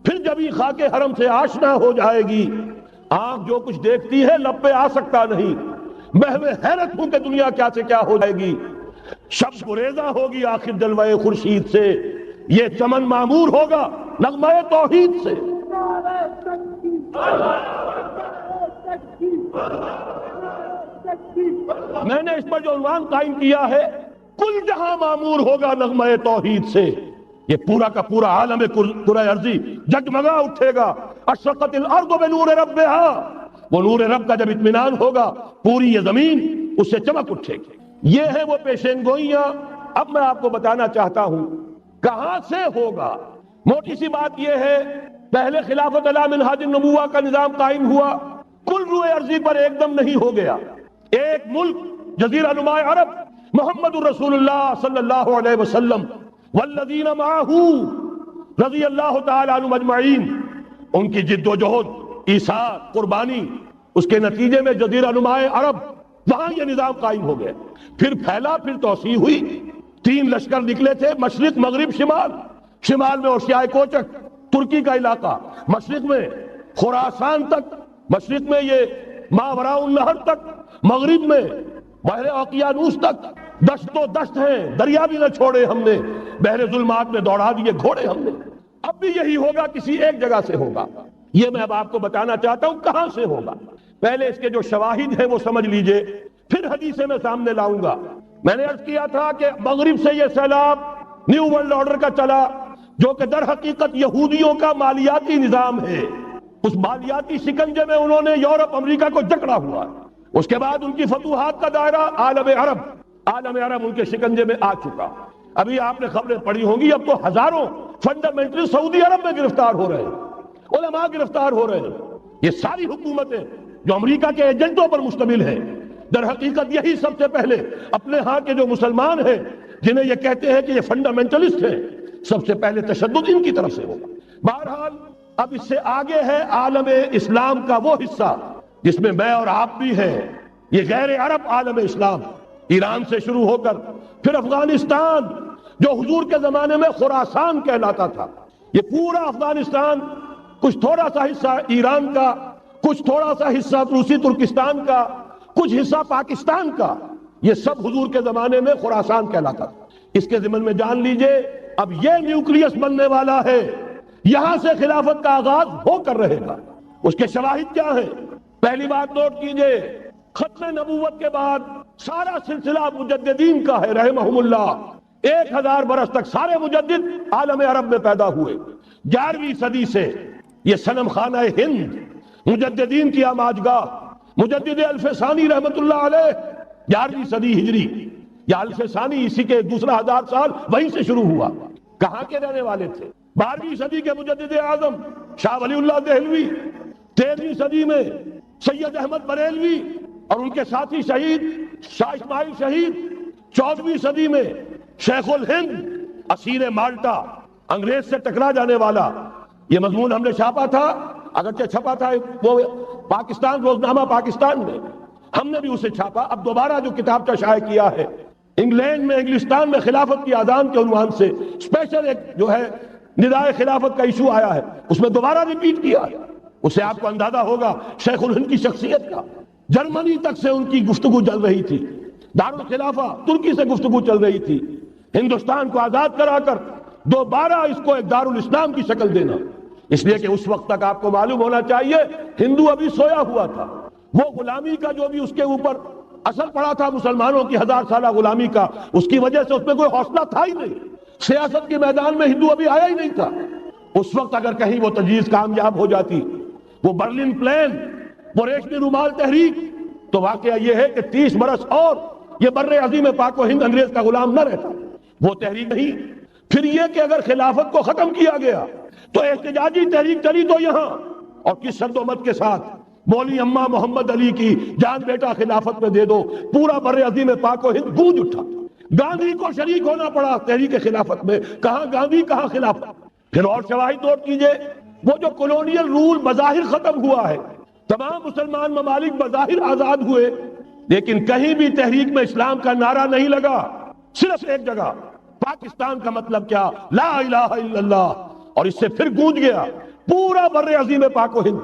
پھر جبھی خاک حرم سے آشنا ہو جائے گی۔ آنکھ جو کچھ دیکھتی ہے لب پہ آ سکتا نہیں، محو حیرت ہوں کہ دنیا کیا سے کیا ہو جائے گی، شب گریزہ ہوگی آخر جلوہ خورشید سے، یہ چمن معمور ہوگا نغمہ توحید سے۔ میں نے اس پر جو عنوان قائم کیا ہے کل جہاں معمور ہوگا نغمہ توحید سے، یہ پورا کا پورا عالم کرۂ ارضی جگمگا اٹھے گا، اشرقت الارض بنور ربہا، وہ نور رب کا جب اطمینان ہوگا پوری یہ زمین اس سے چمک اٹھے گی۔ یہ ہے وہ پیشین گوئیاں۔ اب میں آپ کو بتانا چاہتا ہوں کہاں سے ہوگا۔ موٹی سی بات یہ ہے، پہلے خلافت علی منہاج النبوہ کا نظام قائم ہوا، کل روئے ارضی پر ایک دم نہیں ہو گیا، ایک ملک جزیرہ نماء عرب محمد الرسول اللہ صلی اللہ علیہ وسلم والذین معہ رضی اللہ تعالی عنہم اجمعین، ان کی جد و جہد، ایثار، قربانی، اس کے نتیجے میں جزیرہ نماء عرب وہاں یہ نظام قائم ہو گیا، پھر پھیلا، پھر توسیع ہوئی، 3 لشکر نکلے تھے، مشرق مغرب شمال، شمال میں اوشیائے کوچک ترکی کا علاقہ، مشرق میں خراسان تک، مشرق میں یہ ماوراء النہر تک، مغرب میں بحر اوقیانوس تک، دشت و دشت ہیں، دریا بھی نہ چھوڑے ہم نے، بحر ظلمات میں دوڑا دیے گھوڑے ہم نے۔ اب بھی یہی ہوگا، کسی ایک جگہ سے ہوگا، یہ میں اب آپ کو بتانا چاہتا ہوں کہاں سے ہوگا۔ پہلے اس کے جو شواہد ہیں وہ سمجھ لیجئے، پھر حدیثیں میں سامنے لاؤں گا۔ میں نے عرض کیا تھا کہ مغرب سے یہ سیلاب نیو ورلڈ آرڈر کا چلا، جو کہ در حقیقت یہودیوں کا مالیاتی نظام ہے، اس مالیاتی شکنجے میں انہوں نے یورپ امریکہ کو جکڑا ہوا، اس کے بعد ان کی فتوحات کا دائرہ عالم عرب ان کے شکنجے میں آ چکا۔ ابھی آپ نے خبریں پڑھی ہوں گی، اب تو ہزاروں فنڈامنٹل سعودی عرب میں گرفتار ہو رہے ہیں، علماء گرفتار ہو رہے ہیں۔ یہ ساری حکومتیں جو امریکہ کے ایجنٹوں پر مشتمل ہیں، در حقیقت یہی سب سے پہلے اپنے ہاں کے جو مسلمان ہیں جنہیں یہ کہتے ہیں کہ یہ فنڈامنٹلسٹ ہیں، سب سے پہلے تشدد ان کی طرف سے ہوگا۔ بہرحال اب اس سے آگے ہے عالم اسلام کا وہ حصہ جس میں میں اور آپ بھی ہیں، یہ غیر عرب عالم اسلام، ایران سے شروع ہو کر پھر افغانستان جو حضور کے زمانے میں خراسان کہلاتا تھا، یہ پورا افغانستان، کچھ تھوڑا سا حصہ ایران کا، کچھ تھوڑا سا حصہ روسی ترکستان کا، کچھ حصہ پاکستان کا، یہ سب حضور کے زمانے میں خراسان کہلاتا تھا۔ اس کے ضمن میں جان لیجئے اب یہ نیوکلیس بننے والا ہے، یہاں سے خلافت کا آغاز ہو کر رہے گا۔ اس کے شواہد کیا ہیں؟ پہلی بات نوٹ کیجئے، ختم نبوت کے بعد سارا سلسلہ مجددین کا ہے رحمہم اللہ، 1000 برس تک سارے مجدد عالم عرب میں پیدا ہوئے۔ 11ویں صدی سے یہ صنم خانہ ہند، مجددین کی آماجگاہ، مجدد الف ثانی رحمت اللہ علیہ، 11ویں صدی ہجری یا الف ثانی، اسی کے دوسرا 1000 سال وہیں سے شروع ہوا۔ کہاں کے رہنے والے تھے؟ 12ویں صدی کے مجدد اعظم شاہ ولی اللہ دہلوی، 13ویں صدی میں سید احمد بریلوی اور ان کے ساتھی شہید شاہ اسماعیل شہید، 14ویں صدی میں شیخ الہند اسیر مالٹا، انگریز سے ٹکرا جانے والا، یہ مضمون ہم نے چھاپا تھا، اگرچہ چھپا تھا وہ پاکستان، روزنامہ پاکستان میں، ہم نے بھی اسے چھاپا. اب دوبارہ جو کتابچہ شائع کیا ہے انگلینڈ میں, انگلستان میں خلافت کی اذان کے عنوان سے اسپیشل ایک جو ہے ندائے خلافت کا ایشو آیا ہے, اس میں دوبارہ ریپیٹ کیا ہے. اسے آپ کو اندازہ ہوگا شیخ الہند کی شخصیت کا. جرمنی تک سے ان کی گفتگو چل رہی تھی, دارالخلافہ ترکی سے گفتگو چل رہی تھی, ہندوستان کو آزاد کرا کر دوبارہ اس کو ایک دارالاسلام کی شکل دینا. اس لیے کہ اس وقت تک آپ کو معلوم ہونا چاہیے ہندو ابھی سویا ہوا تھا. وہ غلامی کا جو بھی اس کے اوپر اثر پڑا تھا مسلمانوں کی 1000 سالہ غلامی کا, اس کی وجہ سے اس میں کوئی حوصلہ تھا ہی نہیں. سیاست کے میدان میں ہندو ابھی آیا ہی نہیں تھا. اس وقت اگر کہیں وہ تجویز کامیاب ہو جاتی, وہ برلن پلان, وہ ریشمی رومال تحریک, تو واقعہ یہ ہے کہ 30 برس اور یہ بر عظیم پاک و ہند انگریز کا غلام نہ رہتا. وہ تحریک نہیں. پھر یہ کہ اگر خلافت کو ختم کیا گیا تو احتجاجی تحریک چلی تو یہاں, اور کس شد و مت کے ساتھ, مولوی اما محمد علی کی جان بیٹا خلافت میں دے دو. پورا بر عظیم پاک و ہند گونج اٹھا. گاندھی کو شریک ہونا پڑا تحریک خلافت میں. کہاں گاندھی, کہاں خلافت. پھر اور شواہد نوٹ کیجئے, وہ جو کولونیل رول بظاہر ختم ہوا ہے, تمام مسلمان ممالک بظاہر آزاد ہوئے, لیکن کہیں بھی تحریک میں اسلام کا نعرہ نہیں لگا. صرف ایک جگہ, پاکستان کا مطلب کیا, لا الہ الا اللہ, اور اس سے پھر گونج گیا پورا بر عظیم پاک و ہند,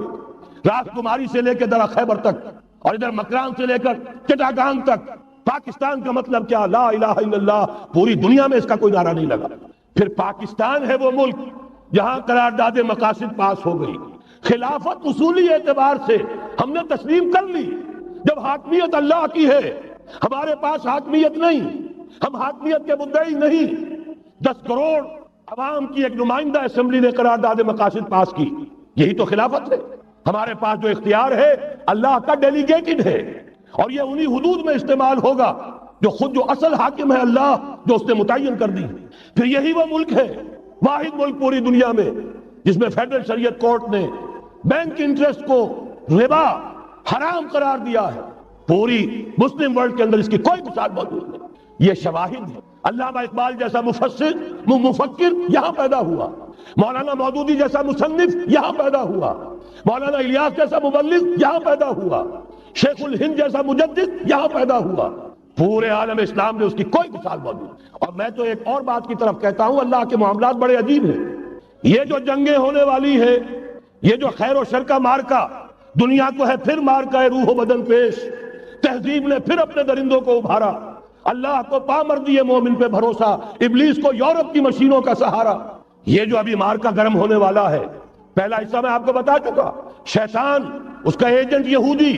راس کماری سے لے کے درہ خیبر تک, اور ادھر مکران سے لے کر چٹاگانگ تک. پاکستان کا مطلب کیا, لا الہ الا اللہ. پوری دنیا میں اس کا کوئی نعرہ نہیں لگا. پھر پاکستان ہے وہ ملک جہاں قرارداد مقاصد پاس ہو گئی. خلافت اصولی اعتبار سے ہم نے تسلیم کر لی. جب حاکمیت اللہ کی ہے, ہمارے پاس حاکمیت نہیں, ہم حاکمیت کے مدعی نہیں. 10 کروڑ عوام کی ایک نمائندہ اسمبلی نے قرارداد مقاصد پاس کی, یہی تو خلافت ہے. ہمارے پاس جو اختیار ہے اللہ کا ڈیلیگیٹڈ ہے, اور یہ انہی حدود میں استعمال ہوگا جو خود جو اصل حاکم ہے اللہ, جو اس نے متعین کر دی. پھر یہی وہ ملک ہے, واحد ملک پوری دنیا میں, جس میں فیڈرل شریعت کورٹ نے بینک انٹرسٹ کو ربا حرام قرار دیا ہے. پوری مسلم ورلڈ کے اندر اس کی کوئی مثال موجود نہیں. یہ شواہد ہے. علامہ اقبال جیسا مفکر یہاں پیدا ہوا, مولانا مودودی جیسا مصنف یہاں پیدا ہوا, مولانا الیاس جیسا مبلغ یہاں پیدا ہوا, شیخ الہند جیسا مجدد یہاں پیدا ہوا. پورے عالم اسلام میں اس کی کوئی مثال موجود. اور میں تو ایک اور بات کی طرف کہتا ہوں, اللہ کے معاملات بڑے عجیب ہیں. یہ جو جنگیں ہونے والی ہیں, یہ جو خیر و شر کا مارکا دنیا کو ہے, پھر مارکا ہے روح و بدن پیش. تہذیب نے پھر اپنے درندوں کو ابھارا. اللہ کو پامردی مومن پہ بھروسہ, ابلیس کو یورپ کی مشینوں کا سہارا. یہ جو ابھی مارکا گرم ہونے والا ہے, پہلا حصہ میں آپ کو بتا چکا. شیطان, اس کا ایجنٹ یہودی,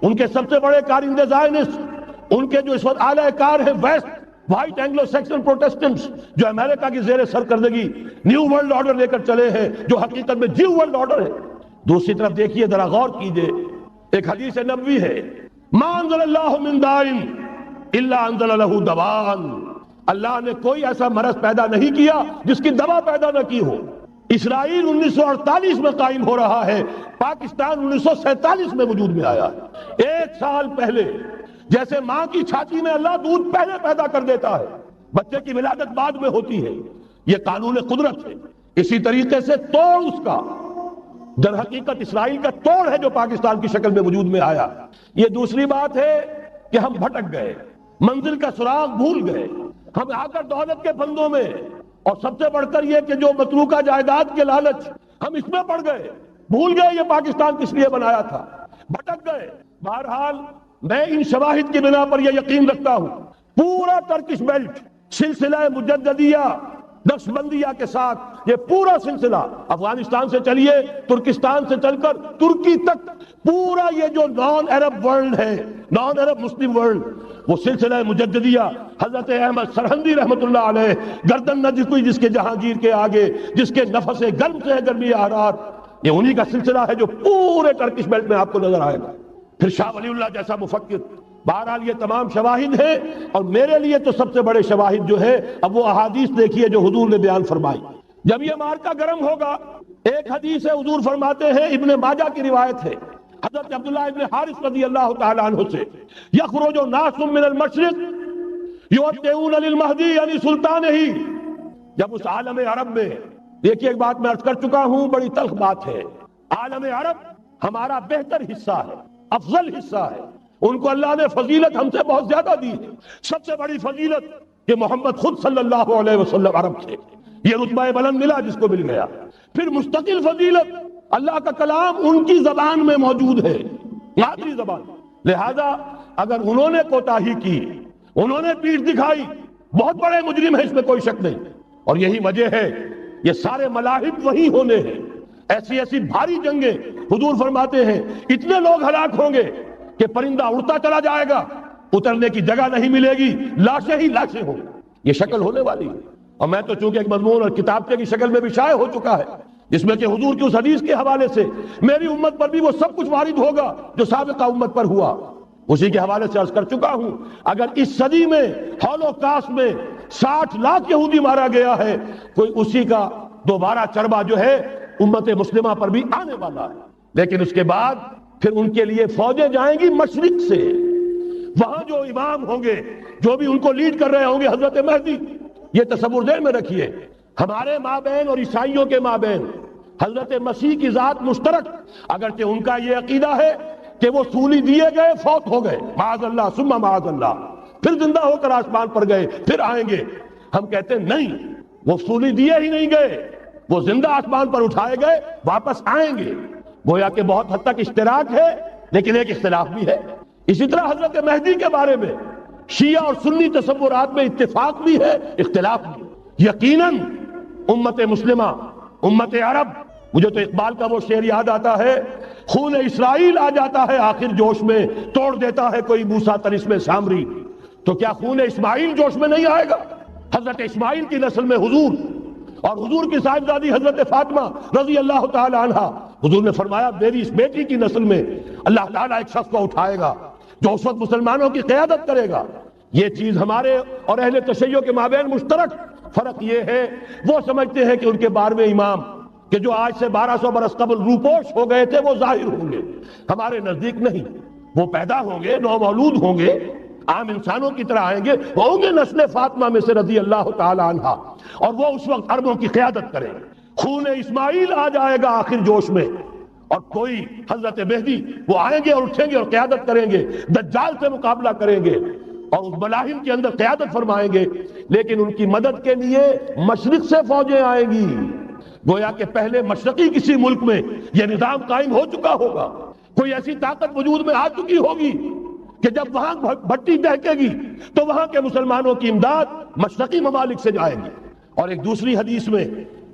ان کے سب سے بڑے کارندے زائنسٹ, ان کے جو اس وقت اعلی کار ہیں west, white Anglo Saxon Protestants, جو امریکہ کی زیر سرکردگی نیو ورلڈ آرڈر لے کر چلے ہیں, جو حقیقت میں نیو ورلڈ آرڈر ہے. دوسری طرف دیکھیے, ذرا غور کیجئے, ایک حدیث نبوی ہے, ما انزل اللہ من دائن الا انزل لہ دوان. اللہ نے کوئی ایسا مرض پیدا نہیں کیا جس کی دوا پیدا نہ کی ہو. اسرائیل 1948 میں قائم ہو رہا ہے, پاکستان 1947 میں وجود میں آیا ہے. 1 سال پہلے, جیسے ماں کی چھاتی میں اللہ دودھ پہلے پیدا کر دیتا ہے, بچے کی ولادت بعد میں ہوتی ہے. یہ قانون قدرت ہے. اسی طریقے سے توڑ اس کا در حقیقت اسرائیل کا توڑ ہے جو پاکستان کی شکل میں وجود میں آیا. یہ دوسری بات ہے کہ ہم بھٹک گئے, منزل کا سراغ بھول گئے. ہم آ کر دولت کے پھندوں میں, اور سب سے بڑھ کر یہ کہ جو متروکہ جائیداد کے لالچ, ہم اس میں پڑ گئے, بھول گئے یہ پاکستان کس لیے بنایا تھا, بھٹک گئے. بہرحال میں ان شواہد کی بنا پر یہ یقین رکھتا ہوں, پورا ترکش بیلٹ سلسلہ مجددیہ نقشبندیہ کے ساتھ یہ پورا سلسلہ افغانستان سے چلیے, ترکستان سے چل کر ترکی تک, پورا یہ جو نان عرب ورلڈ ہے, نان عرب مسلم ورلڈ, وہ سلسلہ مجددیہ حضرت احمد سرہندی رحمت اللہ علیہ, گردن نہ جھکی جس کے جہانگیر کے آگے, جس کے نفس گرم سے گرمی احرار, یہ انہی کا سلسلہ ہے جو پورے ترکش بیلٹ میں آپ کو نظر آئے گا. پھر شاہ ولی اللہ جیسا مفکر. بہرحال یہ تمام شواہد ہیں, اور میرے لیے تو سب سے بڑے شواہد جو ہے, اب وہ احادیث دیکھیے جو حضور نے بیان فرمائی. جب یہ مارکا گرم ہوگا, ایک حدیث ہے, حضور فرماتے ہیں, ابن ماجہ کی روایت ہے حضرت عبداللہ ابن حارث رضی اللہ تعالیٰ عنہ سے, یخرج ناس من المشرق یوتئون للمہدی یعنی سلطان ہی. جب اس عالم عرب میں, دیکھیے ایک بات میں عرض کر چکا ہوں, بڑی تلخ بات ہے, عالم عرب ہمارا بہتر حصہ ہے, افضل حصہ ہے, ان کو اللہ نے فضیلت ہم سے بہت زیادہ دی ہے. سب سے بڑی فضیلت کہ محمد خود صلی اللہ علیہ وسلم عرب تھے، یہ رتبہ بلند ملا جس کو مل گیا. پھر مستقل فضیلت، اللہ کا کلام ان کی زبان میں موجود ہے، مادری زبان. لہذا اگر انہوں نے کوتاہی کی، انہوں نے پیٹھ دکھائی، بہت بڑے مجرم ہے، اس میں کوئی شک نہیں. اور یہی وجہ ہے یہ سارے ملاحب وہی ہونے ہیں. ایسی ایسی بھاری جنگیں، حضور فرماتے ہیں اتنے لوگ ہلاک ہوں گے کہ پرندہ اڑتا چلا جائے گا، اترنے کی جگہ نہیں ملے گی، لاشیں ہی لاشیں ہوں. یہ شکل ہونے والی ہے. اور میں تو چونکہ ایک مضمون اور کتابچے کی شکل میں بھی شائع ہو چکا ہے، جس میں کہ حضور کی اس حدیث کے حوالے سے میری امت پر بھی وہ سب کچھ وارد ہوگا جو سابقہ امت پر ہوا، اسی کے حوالے سے عرض کر چکا ہوں. اگر اس صدی میں ہولوکاسٹ میں 60 لاکھ یہودی مارا گیا ہے، کوئی اسی کا دوبارہ چربا جو ہے امت مسلمہ پر بھی آنے والا ہے. لیکن اس کے بعد پھر ان کے لیے فوجیں جائیں گی مشرق سے. وہاں جو امام ہوں گے، جو بھی ان کو لیڈ کر رہے ہوں گے، حضرت مہدی. یہ تصور ذہن میں رکھیے، ہمارے مابین اور عیسائیوں کے مابین حضرت مسیح کی ذات مشترک، اگرچہ ان کا یہ عقیدہ ہے کہ وہ سولی دیے گئے، فوت ہو گئے، معاذ اللہ ثم معاذ اللہ، پھر زندہ ہو کر آسمان پر گئے، پھر آئیں گے. ہم کہتے ہیں نہیں، وہ سولی دیے ہی نہیں گئے، وہ زندہ آسمان پر اٹھائے گئے، واپس آئیں گے. گویا کہ بہت حد تک اشتراک ہے، لیکن ایک اختلاف بھی ہے. اسی طرح حضرت مہدی کے بارے میں شیعہ اور سنی تصورات میں اتفاق بھی ہے، اختلاف بھی. یقیناً امت مسلمہ، امت عرب، مجھے تو اقبال کا وہ شعر یاد آتا ہے، خون اسرائیل آ جاتا ہے آخر جوش میں، توڑ دیتا ہے کوئی موسیٰ طلسم سامری. تو کیا خون اسماعیل جوش میں نہیں آئے گا؟ حضرت اسماعیل کی نسل میں حضور، اور حضور کی صاحبزادی حضرت فاطمہ رضی اللہ تعالی عنہ. حضور نے فرمایا میری اس بیٹی کی نسل میں اللہ تعالیٰ ایک شخص کو اٹھائے گا جو اس وقت مسلمانوں کی قیادت کرے گا. یہ چیز ہمارے اور اہل تشیع کے مابین مشترک. فرق یہ ہے وہ سمجھتے ہیں کہ ان کے 12ویں امام کہ جو آج سے 1200 برس قبل روپوش ہو گئے تھے وہ ظاہر ہوں گے. ہمارے نزدیک نہیں، وہ پیدا ہوں گے، نو مولود ہوں گے، عام انسانوں کی طرح آئیں گے، ہوں گے نسل فاطمہ میں سے رضی اللہ تعالی عنہ، اور وہ اس وقت عربوں کی قیادت کریں گے. خون اسماعیل آ جائے گا آخر جوش میں، اور کوئی حضرت مہدی وہ آئیں گے اور اٹھیں گے اور قیادت کریں گے، دجال سے مقابلہ کریں گے اور اس ملاحم کے اندر قیادت فرمائیں گے. لیکن ان کی مدد کے لیے مشرق سے فوجیں آئیں گی. گویا کہ پہلے مشرقی کسی ملک میں یہ نظام قائم ہو چکا ہوگا، کوئی ایسی طاقت وجود میں آ چکی ہوگی کہ جب وہاں بھٹی دہکے گی تو وہاں کے مسلمانوں کی امداد مشرقی ممالک سے جائے گی. اور ایک دوسری حدیث میں،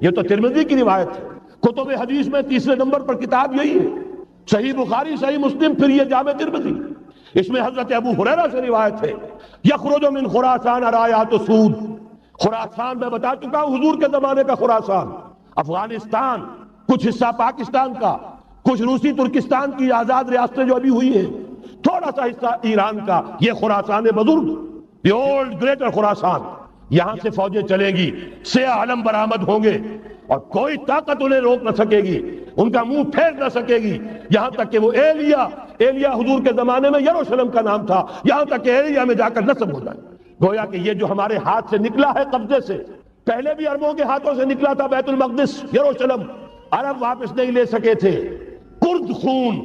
یہ تو ترمذی کی روایت ہے، کتب حدیث میں تیسرے نمبر پر کتاب یہی ہے، صحیح بخاری، صحیح مسلم، پھر یہ جامع ترمذی. اس میں حضرت ابو ہریرہ سے روایت ہے، یخرج من خراسان رایات سود. خراسان میں بتا چکا ہوں حضور کے زمانے کا خراسان، افغانستان، کچھ حصہ پاکستان کا، کچھ روسی ترکستان کی آزاد ریاستیں جو ابھی ہوئی ہیں، تھوڑا سا حصہ ایران کا، یہ خراسان بزرگ، دی اولڈ گریٹر خراسان. یہاں سے فوجیں چلیں گی، سیاہ علم برآمد ہوں گے، اور کوئی طاقت انہیں روک نہ سکے گی، ان کا منہ پھیر نہ سکے گی، یہاں تک کہ وہ ایلیا حضور کے زمانے میں یروشلم کا نام تھا، یہاں تک کہ ایلیا میں جا کر نصب ہو جائے. گویا کہ یہ جو ہمارے ہاتھ سے نکلا ہے قبضے سے، پہلے بھی عربوں کے ہاتھوں سے نکلا تھا بیت المقدس، یروشلم، عرب واپس نہیں لے سکے تھے. کرد خون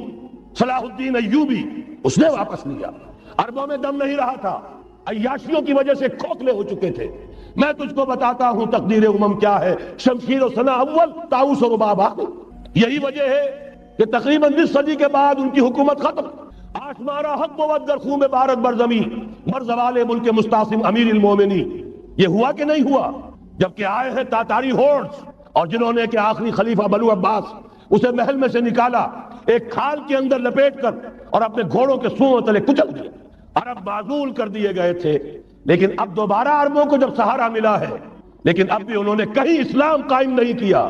صلاح الدین ایوبی اس نے واپس لیا. عربوں میں دم نہیں رہا تھا، عیاشیوں کی وجہ سے کھوکھلے ہو چکے تھے. میں تجھ کو بتاتا ہوں تقدیر امم کیا ہے، شمشیر و سنا اول، طاؤس و رباب آخر. یہی وجہ ہے کہ تقریباً 20 صدی کے بعد ان کی حکومت ختم. آشمارا حق بود در خون بارت بر زمین بر زوال ملک مستعصم امیر المومنین. یہ ہوا کہ نہیں ہوا؟ جبکہ آئے ہیں تاتاری ہورڈز، اور جنہوں نے کہ آخری خلیفہ بنو عباس اسے محل میں سے نکالا، ایک کھال کے اندر لپیٹ کر اور اپنے گھوڑوں کے سوؤں تلے کچل دیا. عرب معزول کر دیے گئے تھے، لیکن اب دوبارہ عربوں کو جب سہارا ملا ہے، لیکن اب بھی انہوں نے کہیں اسلام قائم نہیں کیا.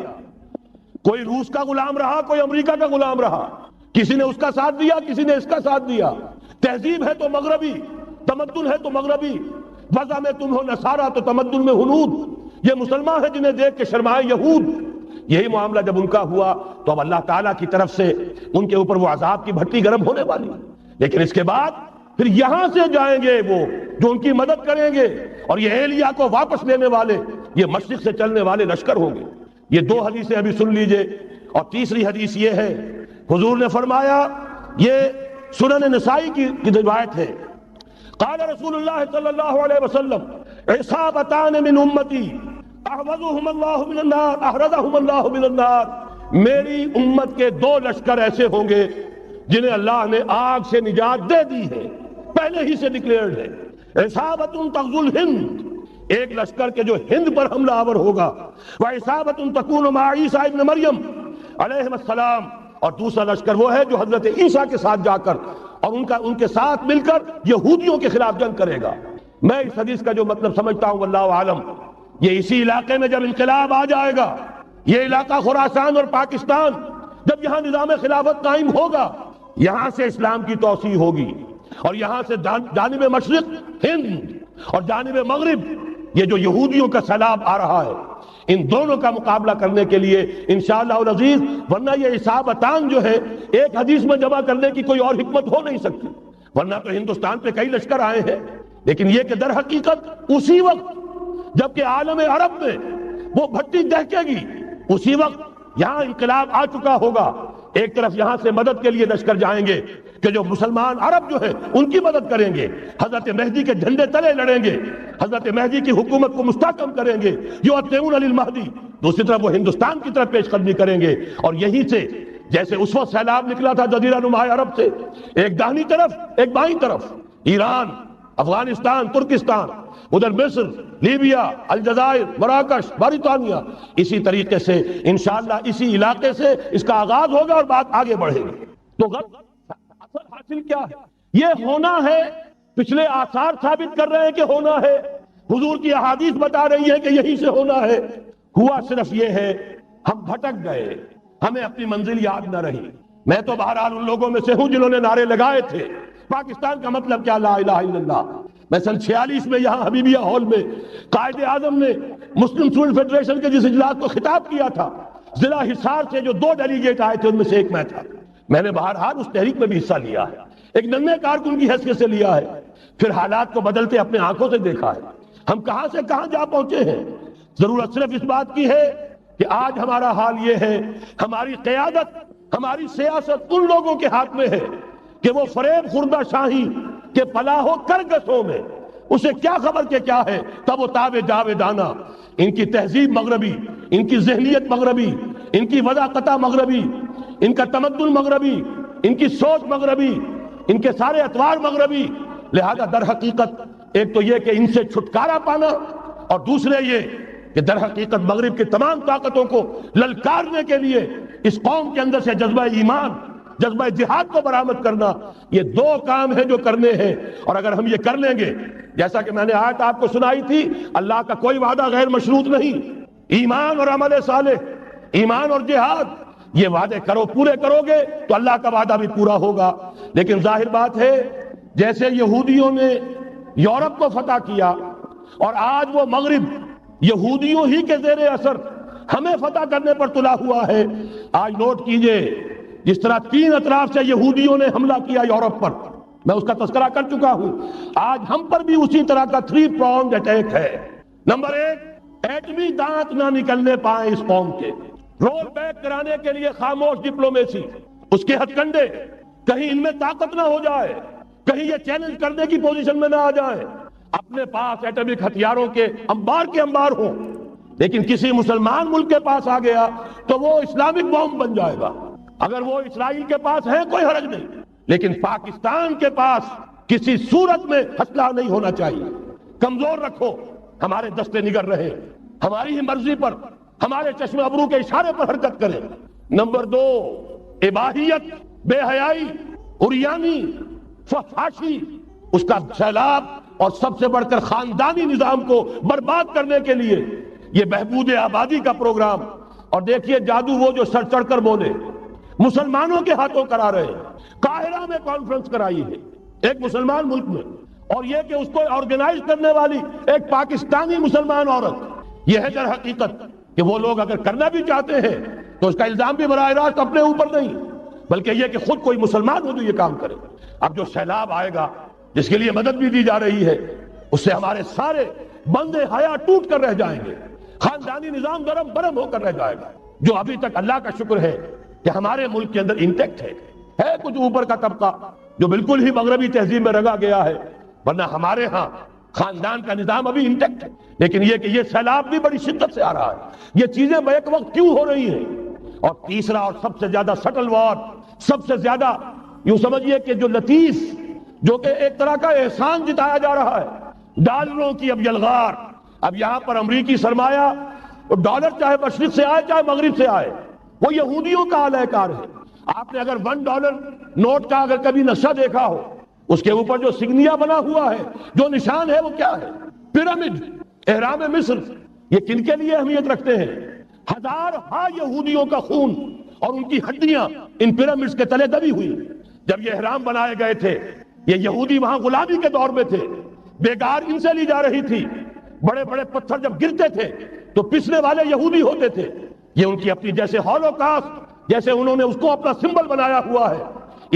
کوئی روس کا غلام رہا، کوئی امریکہ کا غلام رہا، کسی نے اس کا ساتھ دیا، کسی نے اس کا ساتھ دیا. تہذیب ہے تو مغربی، تمدن ہے تو مغربی، وضع میں تم ہو نصارہ تو تمدن میں ہنود. یہ مسلمان ہیں جنہیں دیکھ کے شرمائے یہود. یہی معاملہ جب ان کا ہوا تو اب اللہ تعالیٰ کی طرف سے ان کے اوپر وہ عذاب کی بھٹی گرم ہونے والی. لیکن اس کے بعد پھر یہاں سے جائیں گے وہ جو ان کی مدد کریں گے، اور یہ ایلیا کو واپس لینے والے، یہ مشرق سے چلنے والے لشکر ہوں گے. یہ 2 حدیثیں ابھی سن لیجئے. اور تیسری حدیث یہ ہے، حضور نے فرمایا یہ سنن نسائی کی روایت ہے، قال رسول اللہ صلی اللہ علیہ وسلم عصابتان من امتی احرزهم اللہ من النار احرزهم اللہ من النار، میری امت کے دو لشکر ایسے ہوں گے جنہیں اللہ نے آگ سے نجات دے دی ہے، پہلے ہی سے ڈکلیئرڈ ہے۔ عصابت تغزو الہند، ایک لشکر کے جو ہند پر حملہ آور ہوگا، وعصابت تکون مع عیسیٰ ابن مریم علیہ السلام، اور دوسرا لشکر وہ ہے جو حضرت عیسیٰ کے ساتھ جا کر اور ان کے ساتھ مل کر یہودیوں کے خلاف جنگ کرے گا۔ میں اس حدیث کا جو مطلب سمجھتا ہوں واللہ عالم، یہ اسی علاقے میں جب انقلاب آ جائے گا، یہ علاقہ خراسان اور پاکستان، جب یہاں نظام خلافت قائم ہوگا، یہاں سے اسلام کی توسیع ہوگی، اور یہاں سے جانب مشرق ہند اور جانب مغرب یہ جو یہودیوں کا سیلاب آ رہا ہے، ان دونوں کا مقابلہ کرنے کے لیے انشاءاللہ العزیز، ورنہ یہ عصابتان جو ہے ایک حدیث میں جمع کرنے کی کوئی اور حکمت ہو نہیں سکتی، ورنہ تو ہندوستان پہ کئی لشکر آئے ہیں، لیکن یہ کہ در حقیقت اسی وقت جبکہ عالم عرب میں وہ بھٹی دہکے گی، اسی وقت یہاں انقلاب آ چکا ہوگا، ایک طرف یہاں سے مدد کے لیے لشکر جائیں گے کہ جو مسلمان عرب جو ہیں ان کی مدد کریں گے، حضرت مہدی کے جھنڈے تلے لڑیں گے، حضرت مہدی کی حکومت کو مستحکم کریں گے، یعطئون للمہدی، دوسری طرف وہ ہندوستان کی طرف پیش قدمی کریں گے، اور یہیں سے جیسے اس وقت سیلاب نکلا تھا جزیرہ نما عرب سے، ایک داہنی طرف ایک بائیں طرف، ایران، افغانستان، ترکستان، ادھر مصر، لیبیا، الجزائر، مراکش، موریتانیہ، اسی طریقے سے انشاءاللہ اسی علاقے سے اس کا آغاز ہوگا اور بات آگے بڑھے گی۔ تو اصل حاصل کیا ہے؟ یہ ہونا ہے، پچھلے آثار ثابت کر رہے ہیں کہ ہونا ہے، حضور کی احادیث بتا رہی ہیں کہ یہی سے ہونا ہے، ہوا صرف یہ ہے ہم بھٹک گئے، ہمیں اپنی منزل یاد نہ رہی۔ میں تو بہرحال ان لوگوں میں سے ہوں جنہوں نے نعرے لگائے تھے پاکستان کا مطلب کیا، لا الہ الا اللہ۔ میں سن 46 میں یہاں حبیبیہ ہال میں قائد اعظم نے مسلم اسٹوڈنٹ فیڈریشن کے جس اجلاس کو خطاب کیا تھا، ضلع حصار سے جو 2 ڈیلیگیٹ آئے تھے ان میں سے ایک میں تھا، میں نے بہرحال اس تحریک میں بھی حصہ لیا ہے، ایک ننھے کارکن کی حیثیت سے لیا ہے، پھر حالات کو بدلتے اپنے آنکھوں سے دیکھا ہے، ہم کہاں سے کہاں جا پہنچے ہیں۔ ضرورت صرف اس بات کی ہے کہ آج ہمارا حال یہ ہے، ہماری قیادت، ہماری سیاست ان لوگوں کے ہاتھ میں ہے کہ وہ فریب خوردہ شاہی کہ فلاح و کرگسوں میں اسے کیا خبر کہ کیا ہے، تب و تاب جاویدانہ، ان کی تہذیب مغربی، ان کی ذہنیت مغربی، ان کی وضاقتہ مغربی، ان کا تمدن مغربی، ان کی سوچ مغربی، ان کے سارے اطوار مغربی، لہذا در حقیقت ایک تو یہ کہ ان سے چھٹکارا پانا، اور دوسرے یہ کہ در حقیقت مغرب کی تمام طاقتوں کو للکارنے کے لیے اس قوم کے اندر سے جذبہ ایمان، جذبہ جہاد کو برآمد کرنا، یہ 2 کام ہیں جو کرنے ہیں، اور اگر ہم یہ کر لیں گے، جیسا کہ میں نے آیت آپ کو سنائی تھی، اللہ کا کوئی وعدہ غیر مشروط نہیں، ایمان اور عمل صالح، ایمان اور جہاد، یہ وعدے پورے کرو گے تو اللہ کا وعدہ بھی پورا ہوگا۔ لیکن ظاہر بات ہے جیسے یہودیوں نے یورپ کو فتح کیا اور آج وہ مغرب یہودیوں ہی کے زیر اثر ہمیں فتح کرنے پر تلا ہوا ہے، آج نوٹ کیجئے جس طرح 3 اطراف سے یہودیوں نے حملہ کیا یورپ پر، میں اس کا تذکرہ کر چکا ہوں، آج ہم پر بھی اسی طرح کا 3 pronged اٹیک ہے۔ نمبر 1، ایٹمی دانت نہ نکلنے پائیں اس قوم کے، رول بیک کرانے کے لیے خاموش ڈپلومیسی، اس کے ہتھ کنڈے، کہیں ان میں طاقت نہ ہو جائے، کہیں یہ چیلنج کرنے کی پوزیشن میں نہ آ جائے، اپنے پاس ایٹمک ہتھیاروں کے انبار ہوں، لیکن کسی مسلمان ملک کے پاس آ گیا تو وہ اسلامک بوم بن جائے گا۔ اگر وہ اسرائیل کے پاس ہے کوئی حرج نہیں، لیکن پاکستان کے پاس کسی صورت میں اسلحہ نہیں ہونا چاہیے۔ کمزور رکھو، ہمارے دستے نگر رہے، ہماری ہی مرضی پر، ہمارے چشم ابرو کے اشارے پر حرکت کریں۔ نمبر 2، اباحیت، بے حیائی، عریانی، فحاشی، اس کا سیلاب، اور سب سے بڑھ کر خاندانی نظام کو برباد کرنے کے لیے یہ بہبود آبادی کا پروگرام۔ اور دیکھیے جادو وہ جو سر چڑھ کر بولے، مسلمانوں کے ہاتھوں کرا رہے ہیں۔ قاہرہ میں کانفرنس کرائی ہے ایک مسلمان ملک میں، اور یہ کہ اس کو آرگنائز کرنے والی ایک پاکستانی مسلمان عورت۔ یہ ہے در حقیقت کہ وہ لوگ اگر کرنا بھی چاہتے ہیں تو اس کا الزام بھی براہ راست اپنے اوپر نہیں، بلکہ یہ کہ خود کوئی مسلمان ہو جو یہ کام کرے۔ اب جو سیلاب آئے گا جس کے لیے مدد بھی دی جا رہی ہے، اس سے ہمارے سارے بندے حیا ٹوٹ کر رہ جائیں گے، خاندانی نظام درم برم ہو کر رہ جائے گا، جو ابھی تک اللہ کا شکر ہے کہ ہمارے ملک کے اندر انٹیکٹ ہے کچھ اوپر کا طبقہ، جو بالکل ہی مغربی تہذیب میں رنگا گیا ہے، ورنہ ہمارے ہاں خاندان کا نظام ابھی انٹیکٹ ہے، لیکن یہ کہ یہ سیلاب بھی بڑی شدت سے آ رہا ہے، یہ چیزیں بیک وقت کیوں ہو رہی ہیں؟ اور تیسرا اور سب سے زیادہ سٹل وار، سب سے زیادہ یوں سمجھیے کہ جو لطیف، جو کہ ایک طرح کا احسان جتایا جا رہا ہے، ڈالروں کی اب یلغار، اب یہاں پر امریکی سرمایہ، اور ڈالر چاہے مشرق سے آئے چاہے مغرب سے آئے، وہ یہودیوں کا اعلی کار ہے۔ آپ نے اگر $1 نوٹ کا اگر کبھی نقشہ دیکھا ہو، اس کے اوپر جو سگنیا بنا ہوا ہے، جو نشان ہے، وہ کیا ہے؟ پیرامڈ، اہرام مصر۔ یہ کن کے لیے اہمیت رکھتے ہیں؟ ہزارہا یہودیوں کا خون اور ان کی ہڈیاں ان پیرامڈز کے تلے دبی ہوئی۔ جب یہ اہرام بنائے گئے تھے، یہ یہودی وہاں غلامی کے دور میں تھے، بیگار ان سے لی جا رہی تھی، بڑے بڑے پتھر جب گرتے تھے تو پسنے والے یہودی ہوتے تھے۔ یہ ان کی اپنی جیسے ہولوکاسٹ، جیسے انہوں نے اس کو اپنا سمبل بنایا ہوا ہے،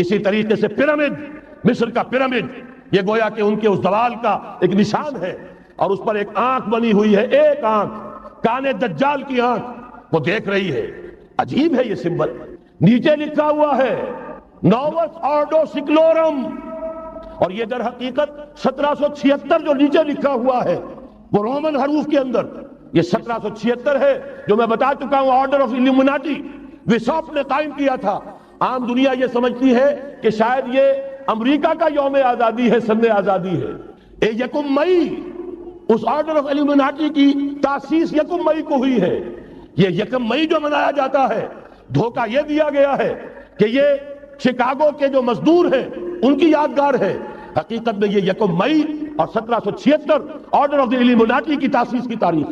اسی طریقے سے پیرامڈ، مصر کا پیرامڈ، یہ گویا کہ ان کے اس زوال کا ایک نشان ہے، اور اس پر ایک آنکھ بنی ہوئی ہے، ایک آنکھ، کان دجال کی آنکھ، وہ دیکھ رہی ہے۔ عجیب ہے یہ سمبل۔ نیچے لکھا ہوا ہے نووس آرڈو سکلورم، اور یہ در حقیقت 1776 جو نیچے لکھا ہوا ہے وہ رومن حروف کے اندر، یہ 1776 ہے جو میں بتا چکا ہوں، آرڈر آف الومناٹی وساپ نے قائم کیا تھا۔ عام دنیا یہ سمجھتی ہے کہ شاید یہ امریکہ کا یوم آزادی ہے، سن آزادی ہے۔ 1 مئی، اس آرڈر آف الومناٹی کی تاسیس 1 مئی کو ہوئی ہے۔ یہ 1 مئی جو منایا جاتا ہے، دھوکہ یہ دیا گیا ہے کہ یہ شکاگو کے جو مزدور ہیں ان کی یادگار ہے۔ حقیقت میں یہ 1 مئی اور 1776 آرڈر آف دی الومناٹی کی تاسیس کی تاریخ۔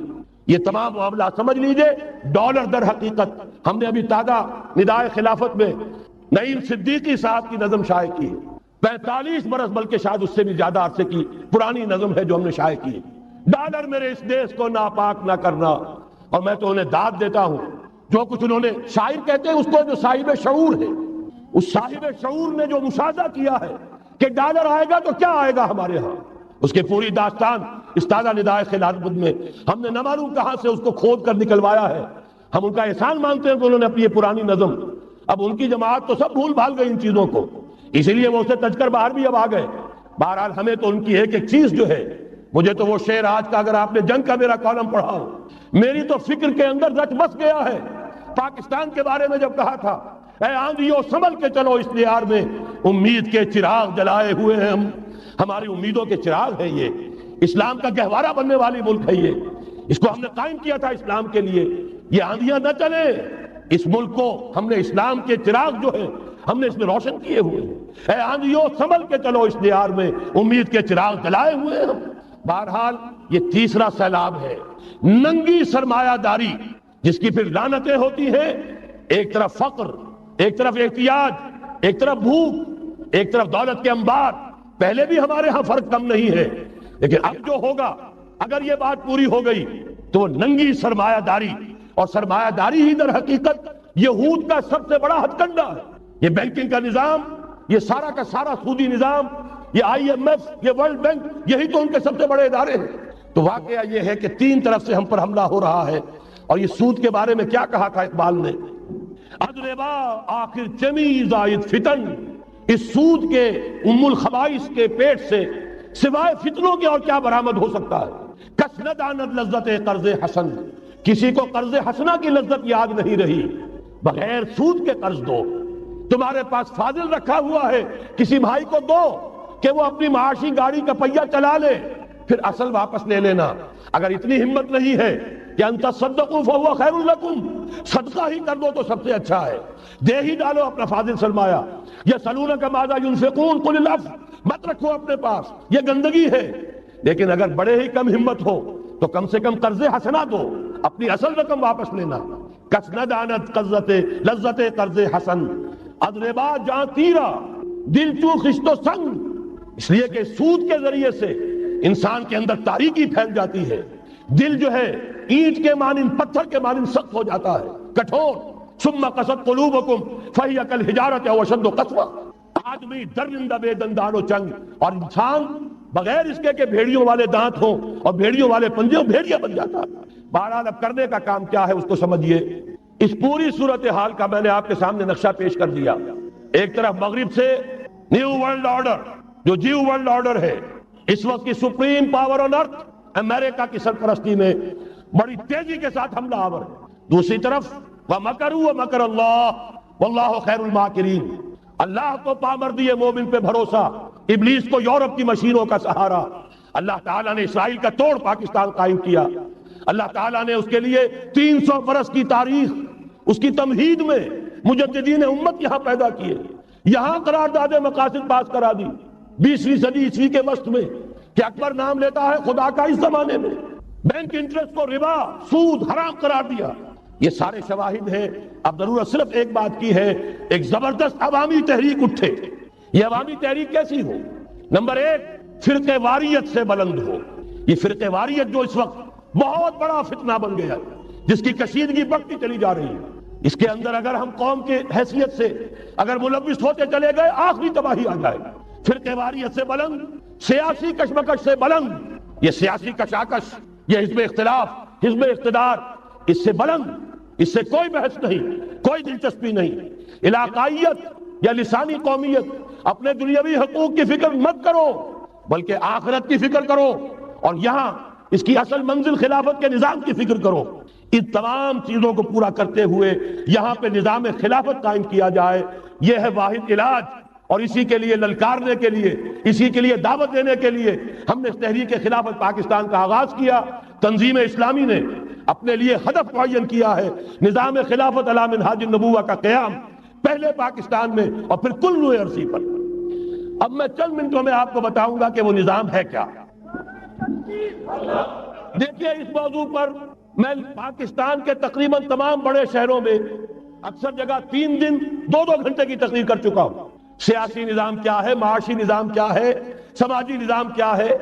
یہ تمام معاملہ سمجھ لیجئے۔ ڈالر در حقیقت، ہم نے ابھی تازہ ندائے خلافت میں نعیم صدیقی صاحب کی نظم شائع کی ہے، 45 برس بلکہ شاید اس سے بھی زیادہ عرصے کی پرانی نظم ہے جو ہم نے شائع کی ہے۔ ڈالر میرے اس دیش کو ناپاک نہ کرنا، اور میں تو انہیں داد دیتا ہوں، جو کچھ انہوں نے، شاعر کہتے ہیں اس کو جو صاحب شعور ہے، اس صاحب شعور نے جو مشاہدہ کیا ہے کہ ڈالر آئے گا تو کیا آئے گا ہمارے ہاں، اس کی پوری داستان اس تازہ ندائے خلافت میں ہم نے نہ معلوم کہاں سے اس کو کھود کر نکلوایا ہے۔ ہم ان کا احسان مانتے ہیں کہ انہوں نے اپنی یہ پرانی نظم، اب ان کی جماعت تو سب بھول بھال گئی ان چیزوں کو، اسی لیے وہ اسے تج کر باہر بھی اب آ گئے۔ بہرحال ہمیں تو ان کی ایک ایک چیز جو ہے، مجھے تو وہ شعر آج کا، اگر آپ نے جنگ کا میرا کالم پڑھا ہو، میری تو فکر کے اندر رچ بس گیا ہے۔ پاکستان کے بارے میں جب کہا تھا، اے آندھیو سنبھل کے چلو اس دیار میں، امید کے چراغ جلائے ہوئے ہیں ہم، ہماری امیدوں کے چراغ ہے یہ، اسلام کا گہوارہ بننے والی ملک ہے یہ، اس کو ہم نے قائم کیا تھا اسلام کے لیے، یہ آندھیاں نہ چلے، اس ملک کو ہم نے اسلام کے چراغ جو ہے ہم نے اس میں روشن کیے ہوئے ہیں۔ اے آندھیو سنبھل کے چلو اس دیار میں، امید کے چراغ جلائے ہوئے ہیں ہم۔ بہرحال یہ تیسرا سیلاب ہے، ننگی سرمایہ داری، جس کی پھر لعنتیں ہوتی ہیں، ایک طرف فقر، ایک طرف احتیاج، ایک طرف بھوک، ایک طرف دولت کے انبار۔ پہلے بھی ہمارے ہاں فرق کم نہیں ہے، لیکن اب جو ہوگا، اگر یہ بات پوری ہو گئی تو وہ ننگی سرمایہ داری، اور سرمایہ داری ہی در حقیقت یہود کا سب سے بڑا ہتھ کنڈا ہے۔ یہ بینکنگ کا نظام، یہ سارا کا سارا سودی نظام، یہ IMF، یہ ورلڈ بینک، یہی تو ان کے سب سے بڑے ادارے ہیں۔ تو واقعہ یہ ہے کہ 3 طرف سے ہم پر حملہ ہو رہا ہے۔ اور یہ سود کے بارے میں کیا کہا تھا اقبال نے؟ ادربا آخر چمی زائد فتن، اس سود کے الخبائث کے پیٹ سے سوائے فتنوں کے اور کیا برآمد ہو سکتا ہے؟ کس نہ داند لذت قرض حسن، کسی کو قرض حسنہ کی لذت یاد نہیں رہی، بغیر سود کے قرض دو۔ تمہارے پاس فاضل رکھا ہوا ہے، کسی بھائی کو دو کہ وہ اپنی معاشی گاڑی کا پہیہ چلا لے، پھر اصل واپس لے لینا۔ اگر اتنی ہمت نہیں ہے کہ ان تصدقوا فهو خیر لکم، صدقہ ہی کر دو تو سب سے اچھا ہے، دے ہی ڈالو اپنا فاضل سرمایہ۔ یسألونک ماذا ينفقون قل العفو، مت رکھو اپنے پاس، یہ گندگی ہے۔ لیکن اگر بڑے ہی کم ہمت ہو تو کم سے کم قرض حسنہ دو، اپنی اصل رقم واپس لینا۔ کس نہ دانت لذت قرض حسن، ادربا جاں تیرا دل چوں خشت و سنگ، اس لیے کہ سود کے ذریعے سے انسان کے اندر تاریکی پھیل جاتی ہے، دل جو ہے اینٹ کے مانند، پتھر کے مانند سخت ہو جاتا ہے، کٹھور۔ ثم قست قلوبکم فہی کالحجارۃ او اشد قسوہ، آدمی درندہ بے دندان و چنگ، اور انسان بغیر اس کے کہ بھیڑیوں والے دانت ہوں اور بھیڑیوں والے پنجے ہوں، بھیڑیا بن جاتا ہے۔ بہرحال اب کرنے کا کام کیا ہے اس کو سمجھیے۔ اس پوری صورتحال کا میں نے آپ کے سامنے نقشہ پیش کر دیا۔ ایک طرف مغرب سے نیو ورلڈ آرڈر، جو نیو ورلڈ آرڈر ہے، اس وقت کی سپریم پاور آن ارتھ امریکہ کی سرپرستی میں بڑی تیزی کے ساتھ حملہ آور ہے۔ دوسری طرف وَمَكَرُوا وَمَكَرَ اللَّهُ وَاللَّهُ خَيْرُ الْمَاكِرِينَ، اللہ کو پامردی مومن پہ بھروسہ، ابلیس کو یورپ کی مشینوں کا سہارا۔ اللہ تعالیٰ نے اسرائیل کا توڑ پاکستان قائم کیا، اللہ تعالیٰ نے اس کے لیے 300 برس کی تاریخ، اس کی تمہید میں مجددین امت یہاں پیدا کیے، یہاں قرارداد مقاصد پاس کرا دی 20ویں صدی عیسوی کے وسط میں، کہ اکبر نام لیتا ہے خدا کا اس زمانے میں، بینک انٹرسٹ کو ربا، سود، حرام قرار دیا۔ یہ سارے شواہد ہیں۔ اب ضرورت صرف ایک بات کی ہے، ایک زبردست عوامی تحریک اٹھے۔ یہ عوامی تحریک کیسی ہو؟ نمبر 1، فرقہ واریت سے بلند ہو۔ یہ فرقہ واریت جو اس وقت بہت بڑا فتنہ بن گیا، جس کی کشیدگی بڑھتی چلی جا رہی ہے، اس کے اندر اگر ہم قوم کے حیثیت سے اگر ملوث ہوتے چلے گئے، آخری تباہی آ جائے گا۔ فرقہ واریت سے بلند، سیاسی کشمکش سے بلند، یہ سیاسی کشاکش، یہ حزب اختلاف، حزب اقتدار، اس سے بلند، اس سے کوئی بحث نہیں، کوئی دلچسپی نہیں۔ علاقائیت یا لسانی قومیت، اپنے دنیاوی حقوق کی فکر مت کرو، بلکہ آخرت کی فکر کرو، اور یہاں اس کی اصل منزل خلافت کے نظام کی فکر کرو۔ ان تمام چیزوں کو پورا کرتے ہوئے یہاں پہ نظام خلافت قائم کیا جائے، یہ ہے واحد علاج۔ اور اسی کے لیے للکارنے کے لیے، اسی کے لیے دعوت دینے کے لیے ہم نے اس تحریک خلافت پاکستان کا آغاز کیا۔ تنظیم اسلامی نے اپنے لیے ہدف معین کیا ہے، نظام خلافت علی منہاج النبوہ کا قیام، پہلے پاکستان میں اور پھر کل روئے عرصی پر۔ اب میں چند منٹوں میں آپ کو بتاؤں گا کہ وہ نظام ہے کیا۔ دیکھیے، اس موضوع پر میں پاکستان کے تقریباً تمام بڑے شہروں میں اکثر جگہ 3 دن 2 گھنٹے کی تقریر کر چکا ہوں۔ سیاسی نظام کیا ہے، معاشی نظام کیا ہے، سماجی نظام کیا ہے،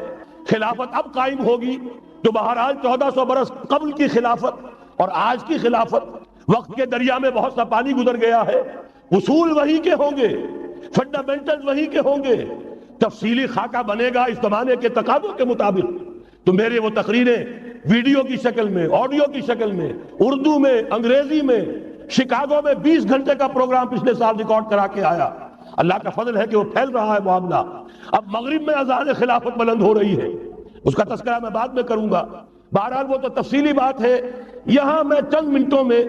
خلافت اب قائم ہوگی جو بہرحال 1400 برس قبل کی خلافت اور آج کی خلافت، وقت کے دریا میں بہت سا پانی گزر گیا ہے، اصول وہی کے ہوں گے، فنڈامنٹل وہی کے ہوں گے، تفصیلی خاکہ بنے گا اس زمانے کے تقاضوں کے مطابق۔ تو میرے وہ تقریریں ویڈیو کی شکل میں، آڈیو کی شکل میں، اردو میں، انگریزی میں، شکاگو میں 20 گھنٹے کا پروگرام پچھلے سال ریکارڈ کرا کے آیا۔ اللہ کا فضل ہے کہ وہ پھیل رہا ہے معاملہ۔ اب مغرب میں اذان خلافت بلند ہو رہی ہے، اس کا تذکرہ میں بعد میں کروں گا۔ بہرحال وہ تو تفصیلی بات ہے، یہاں میں چند منٹوں میں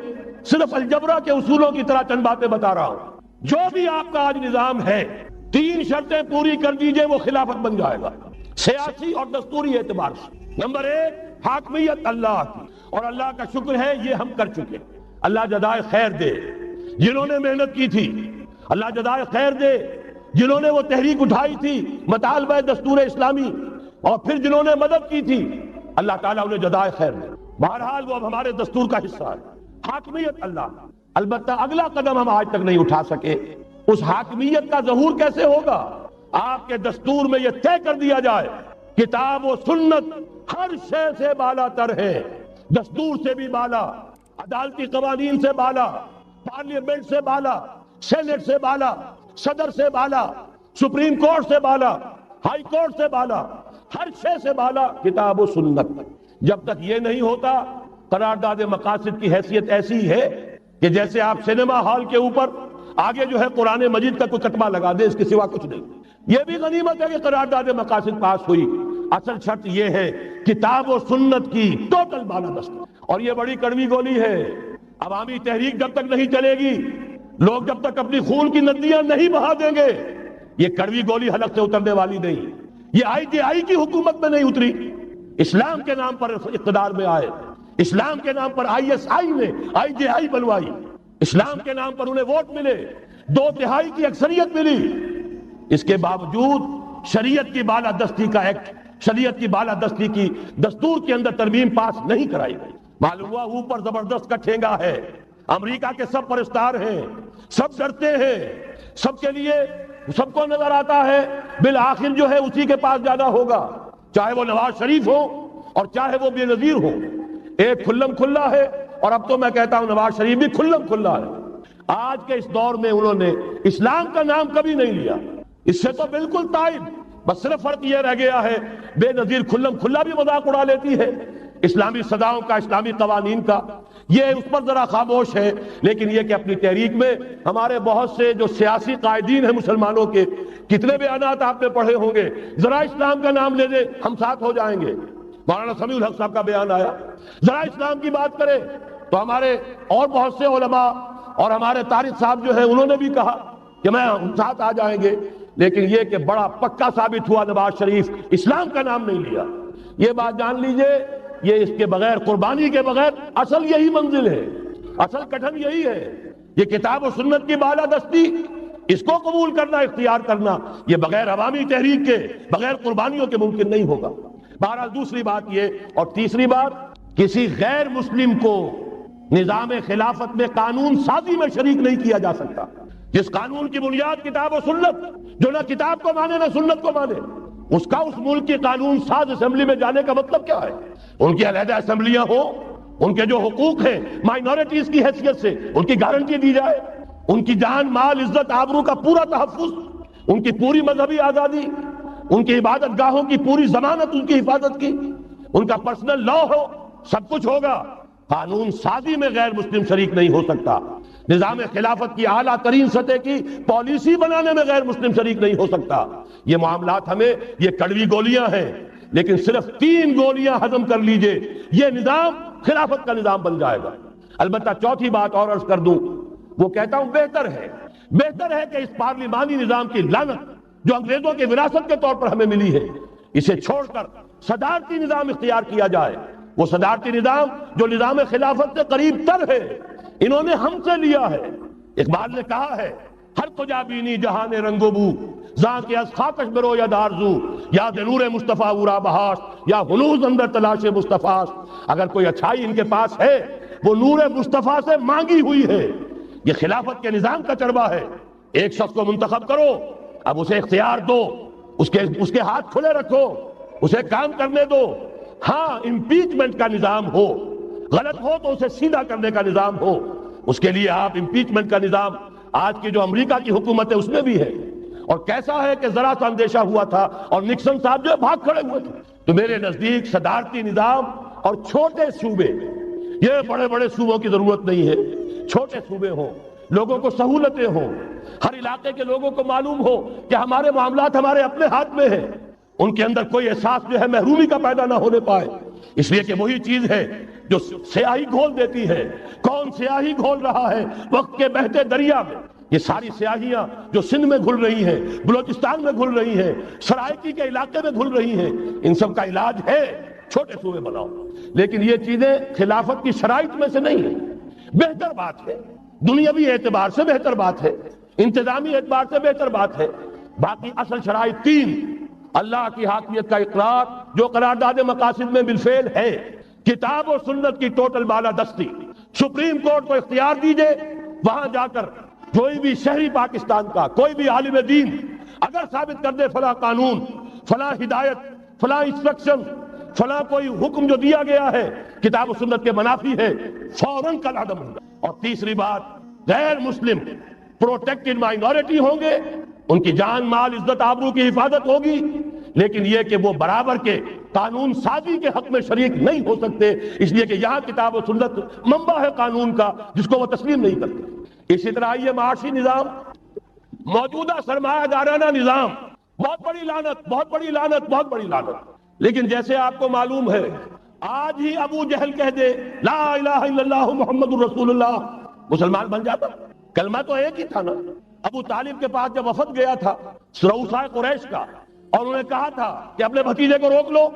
صرف الجبرا کے اصولوں کی طرح چند باتیں بتا رہا ہوں۔ جو بھی آپ کا آج نظام ہے، 3 شرطیں پوری کر دیجئے، وہ خلافت بن جائے گا سیاسی اور دستوری اعتبار سے۔ نمبر 1، حاکمیت اللہ کی، اور اللہ کا شکر ہے یہ ہم کر چکے۔ اللہ جزائے خیر دے جنہوں نے محنت کی تھی، اللہ جزائے خیر دے جنہوں نے وہ تحریک اٹھائی تھی مطالبہ دستور اسلامی، اور پھر جنہوں نے مدد کی تھی، اللہ تعالیٰ انہیں جزائے خیر دے۔ بہرحال وہ اب ہمارے دستور کا حصہ ہے، حاکمیت اللہ۔ البتہ اگلا قدم ہم آج تک نہیں اٹھا سکے، اس حاکمیت کا ظہور کیسے ہوگا؟ آپ کے دستور میں یہ طے کر دیا جائے، کتاب و سنت ہر شے سے بالا تر ہے، دستور سے بھی بالا، عدالتی قوانین سے بالا، پارلیمنٹ سے بالا، سینٹ سے بالا، صدر سے بالا، سپریم کورٹ سے بالا، ہائی کورٹ سے بالا، ہر شے سے بالا کتاب و سنت۔ جب تک یہ نہیں ہوتا، قرارداد مقاصد کی حیثیت ایسی ہے کہ جیسے آپ سینما ہال کے اوپر آگے جو ہے قرآن مجید کا کوئی کتبہ لگا دے، اس کے سوا کچھ نہیں۔ یہ بھی غنیمت ہے کہ قرارداد مقاصد پاس ہوئی، اصل شرط یہ ہے کتاب و سنت کی ٹوٹل بالادستی۔ اور یہ بڑی کڑوی گولی ہے، عوامی تحریک جب تک نہیں چلے گی، لوگ جب تک اپنی خون کی ندیاں نہیں بہا دیں گے، یہ کڑوی گولی حلق سے اترنے والی نہیں۔ یہ IJI کی حکومت میں نہیں اتری، اسلام کے نام پر اقتدار میں آئے، اسلام کے نام پر ISI نے IJI بنوائی، اسلام کے نام پر انہیں ووٹ ملے، 2/3 کی اکثریت ملی، اس کے باوجود شریعت کی بالادستی کا ایکٹ، شریعت کی بالادستی کی دستور کے اندر ترمیم پاس نہیں کرائی گئی۔ معلوم ہوا اوپر زبردست کا ٹھینگا ہے، امریکہ کے سب پرستار ہیں، سب ڈرتے ہیں، سب کے لیے سب کو نظر آتا ہے بالآخر جو ہے اسی کے پاس جانا ہوگا، چاہے وہ نواز شریف ہو اور چاہے وہ بے نظیر ہو۔ ایک کھلم کھلا ہے، اور اب تو میں کہتا ہوں نواز شریف بھی کھلم کھلا ہے۔ آج کے اس دور میں انہوں نے اسلام کا نام کبھی نہیں لیا، اس سے تو بالکل تائب، بس صرف فرق یہ رہ گیا ہے بے نظیر کھلم کھلا بھی مذاق اڑا لیتی ہے، اسلامی سزاؤں کا، اسلامی قوانین کا، یہ اس پر ذرا خاموش ہے. لیکن یہ کہ اپنی تحریک میں ہمارے بہت سے جو سیاسی قائدین ہیں مسلمانوں کے، کتنے بیانات آپ نے پڑھے ہوں گے، ذرا اسلام کا نام لے دیں ہم ساتھ ہو جائیں گے. مولانا سمیع الحق صاحب کا بیان آیا، ذرا اسلام کی بات کرے تو ہمارے اور بہت سے علماء اور ہمارے طارق صاحب جو ہے انہوں نے بھی کہا کہ میں ہم ساتھ آ جائیں گے. لیکن یہ کہ بڑا پکا ثابت ہوا نواز شریف اسلام کا نام نہیں لیا. یہ بات جان لیجئے، یہ اس کے بغیر، قربانی کے بغیر، اصل یہی منزل ہے، اصل کٹھن یہی ہے. یہ کتاب و سنت کی بالادستی، اس کو قبول کرنا، اختیار کرنا، یہ بغیر عوامی تحریک کے، بغیر قربانیوں کے ممکن نہیں ہوگا. بہرحال دوسری بات یہ، اور تیسری بات، کسی غیر مسلم کو نظام خلافت میں قانون سازی میں شریک نہیں کیا جا سکتا. جس قانون کی بنیاد کتاب و سنت، جو نہ کتاب کو مانے نہ سنت کو مانے، اس کا اس ملک کی قانون ساز اسمبلی میں جانے کا مطلب کیا ہے؟ ان کی علیحدہ اسمبلیاں ہوں، ان کے جو حقوق ہیں مائنورٹیز کی حیثیت سے ان کی گارنٹی دی جائے، ان کی جان، مال، عزت، آبرو کا پورا تحفظ، ان کی پوری مذہبی آزادی، ان کی عبادت گاہوں کی پوری ضمانت، ان کی حفاظت کی، ان کا پرسنل لا ہو، سب کچھ ہوگا. قانون سازی میں غیر مسلم شریک نہیں ہو سکتا. نظام خلافت کی اعلیٰ ترین سطح کی پالیسی بنانے میں غیر مسلم شریک نہیں ہو سکتا. یہ معاملات ہمیں، یہ کڑوی گولیاں ہیں، لیکن صرف 3 گولیاں ہضم کر لیجئے، یہ نظام خلافت کا نظام بن جائے گا. البتہ چوتھی بات اور عرض کر دوں، وہ کہتا ہوں بہتر ہے کہ اس پارلیمانی نظام کی لعنت جو انگریزوں کی وراثت کے طور پر ہمیں ملی ہے، اسے چھوڑ کر صدارتی نظام اختیار کیا جائے. وہ صدارتی نظام جو نظام خلافت سے قریب تر ہے، انہوں نے ہم سے لیا ہے. اقبال نے کہا ہے، ہر کجا بینی جہان رنگ و بو، زاں کے از خاکش برو یا دارزو، یا نور مصطفیٰ اورا بہاش، یا ہنوز اندر تلاش مصطفیٰ. اگر کوئی اچھائی ان کے پاس ہے وہ نور مصطفیٰ سے مانگی ہوئی ہے. یہ خلافت کے نظام کا چربہ ہے. ایک شخص کو منتخب کرو، اب اسے اختیار دو، اس کے ہاتھ کھلے رکھو، اسے کام کرنے دو. ہاں، امپیچمنٹ کا نظام ہو، غلط ہو تو اسے سیدھا کرنے کا نظام ہو. اس کے لیے آپ امپیچمنٹ کا نظام آج کی جو امریکہ کی حکومت ہے اس میں بھی ہے. اور کیسا ہے کہ ذرا سا اندیشہ ہوا تھا اور نکسن صاحب جو بھاگ کھڑے ہوئے تھے. تو میرے نزدیک صدارتی نظام اور چھوٹے صوبے، یہ بڑے بڑے صوبوں کی ضرورت نہیں ہے. چھوٹے صوبے ہوں، لوگوں کو سہولتیں ہوں، ہر علاقے کے لوگوں کو معلوم ہو کہ ہمارے معاملات ہمارے اپنے ہاتھ میں ہیں. ان کے اندر کوئی احساس جو ہے محرومی کا پیدا نہ ہونے پائے. اس لیے کہ وہی چیز ہے جو سیاہی گھول دیتی ہے. کون سیاہی گھول رہا ہے وقت کے بہتے دریا میں؟ یہ ساری سیاہیاں جو سندھ میں گھل رہی ہیں، بلوچستان میں گھل رہی ہیں، سرائکی کے علاقے میں گھل رہی ہیں، ان سب کا علاج ہے چھوٹے صوبے بناؤ. لیکن یہ چیزیں خلافت کی شرائط میں سے نہیں ہیں. بہتر بات ہے، دنیاوی اعتبار سے بہتر بات ہے، انتظامی اعتبار سے بہتر بات ہے. باقی اصل شرائط 3: اللہ کی حاکمیت کا اقرار جو قرارداد مقاصد میں بالفعل ہے، کتاب و سنت کی ٹوٹل بالادستی. سپریم کورٹ کو اختیار دیجئے، وہاں جا کر کوئی بھی شہری پاکستان کا، کوئی بھی عالم دین اگر ثابت کر دے فلاں قانون، فلاں ہدایت، فلاں انسٹرکشن، فلاں کوئی حکم جو دیا گیا ہے کتاب و سنت کے منافی ہے، فوراً کل عدم ہوگا. اور تیسری بات، غیر مسلم پروٹیکٹڈ مائنورٹی ہوں گے، ان کی جان، مال، عزت، آبرو کی حفاظت ہوگی. لیکن یہ کہ وہ برابر کے قانون سازی کے حق میں شریک نہیں ہو سکتے، اس لیے کہ یہاں کتاب و سنت منبع ہے قانون کا جس کو وہ تسلیم نہیں کرتے. اسی طرح یہ معاشی نظام، موجودہ سرمایہ دارانہ نظام، بہت بڑی لعنت، بہت بڑی لعنت، بہت بڑی لعنت. لیکن جیسے آپ کو معلوم ہے، آج ہی ابو جہل کہہ دے لا الہ الا اللہ محمد الرسول اللہ، مسلمان بن جاتا. کلمہ تو ایک ہی تھا نا. ابو طالب کے پاس جب وفد گیا تھا سروسائے قریش کا، اور انہوں نے کہا تھا کہ اپنے بھتیجے کو روک لو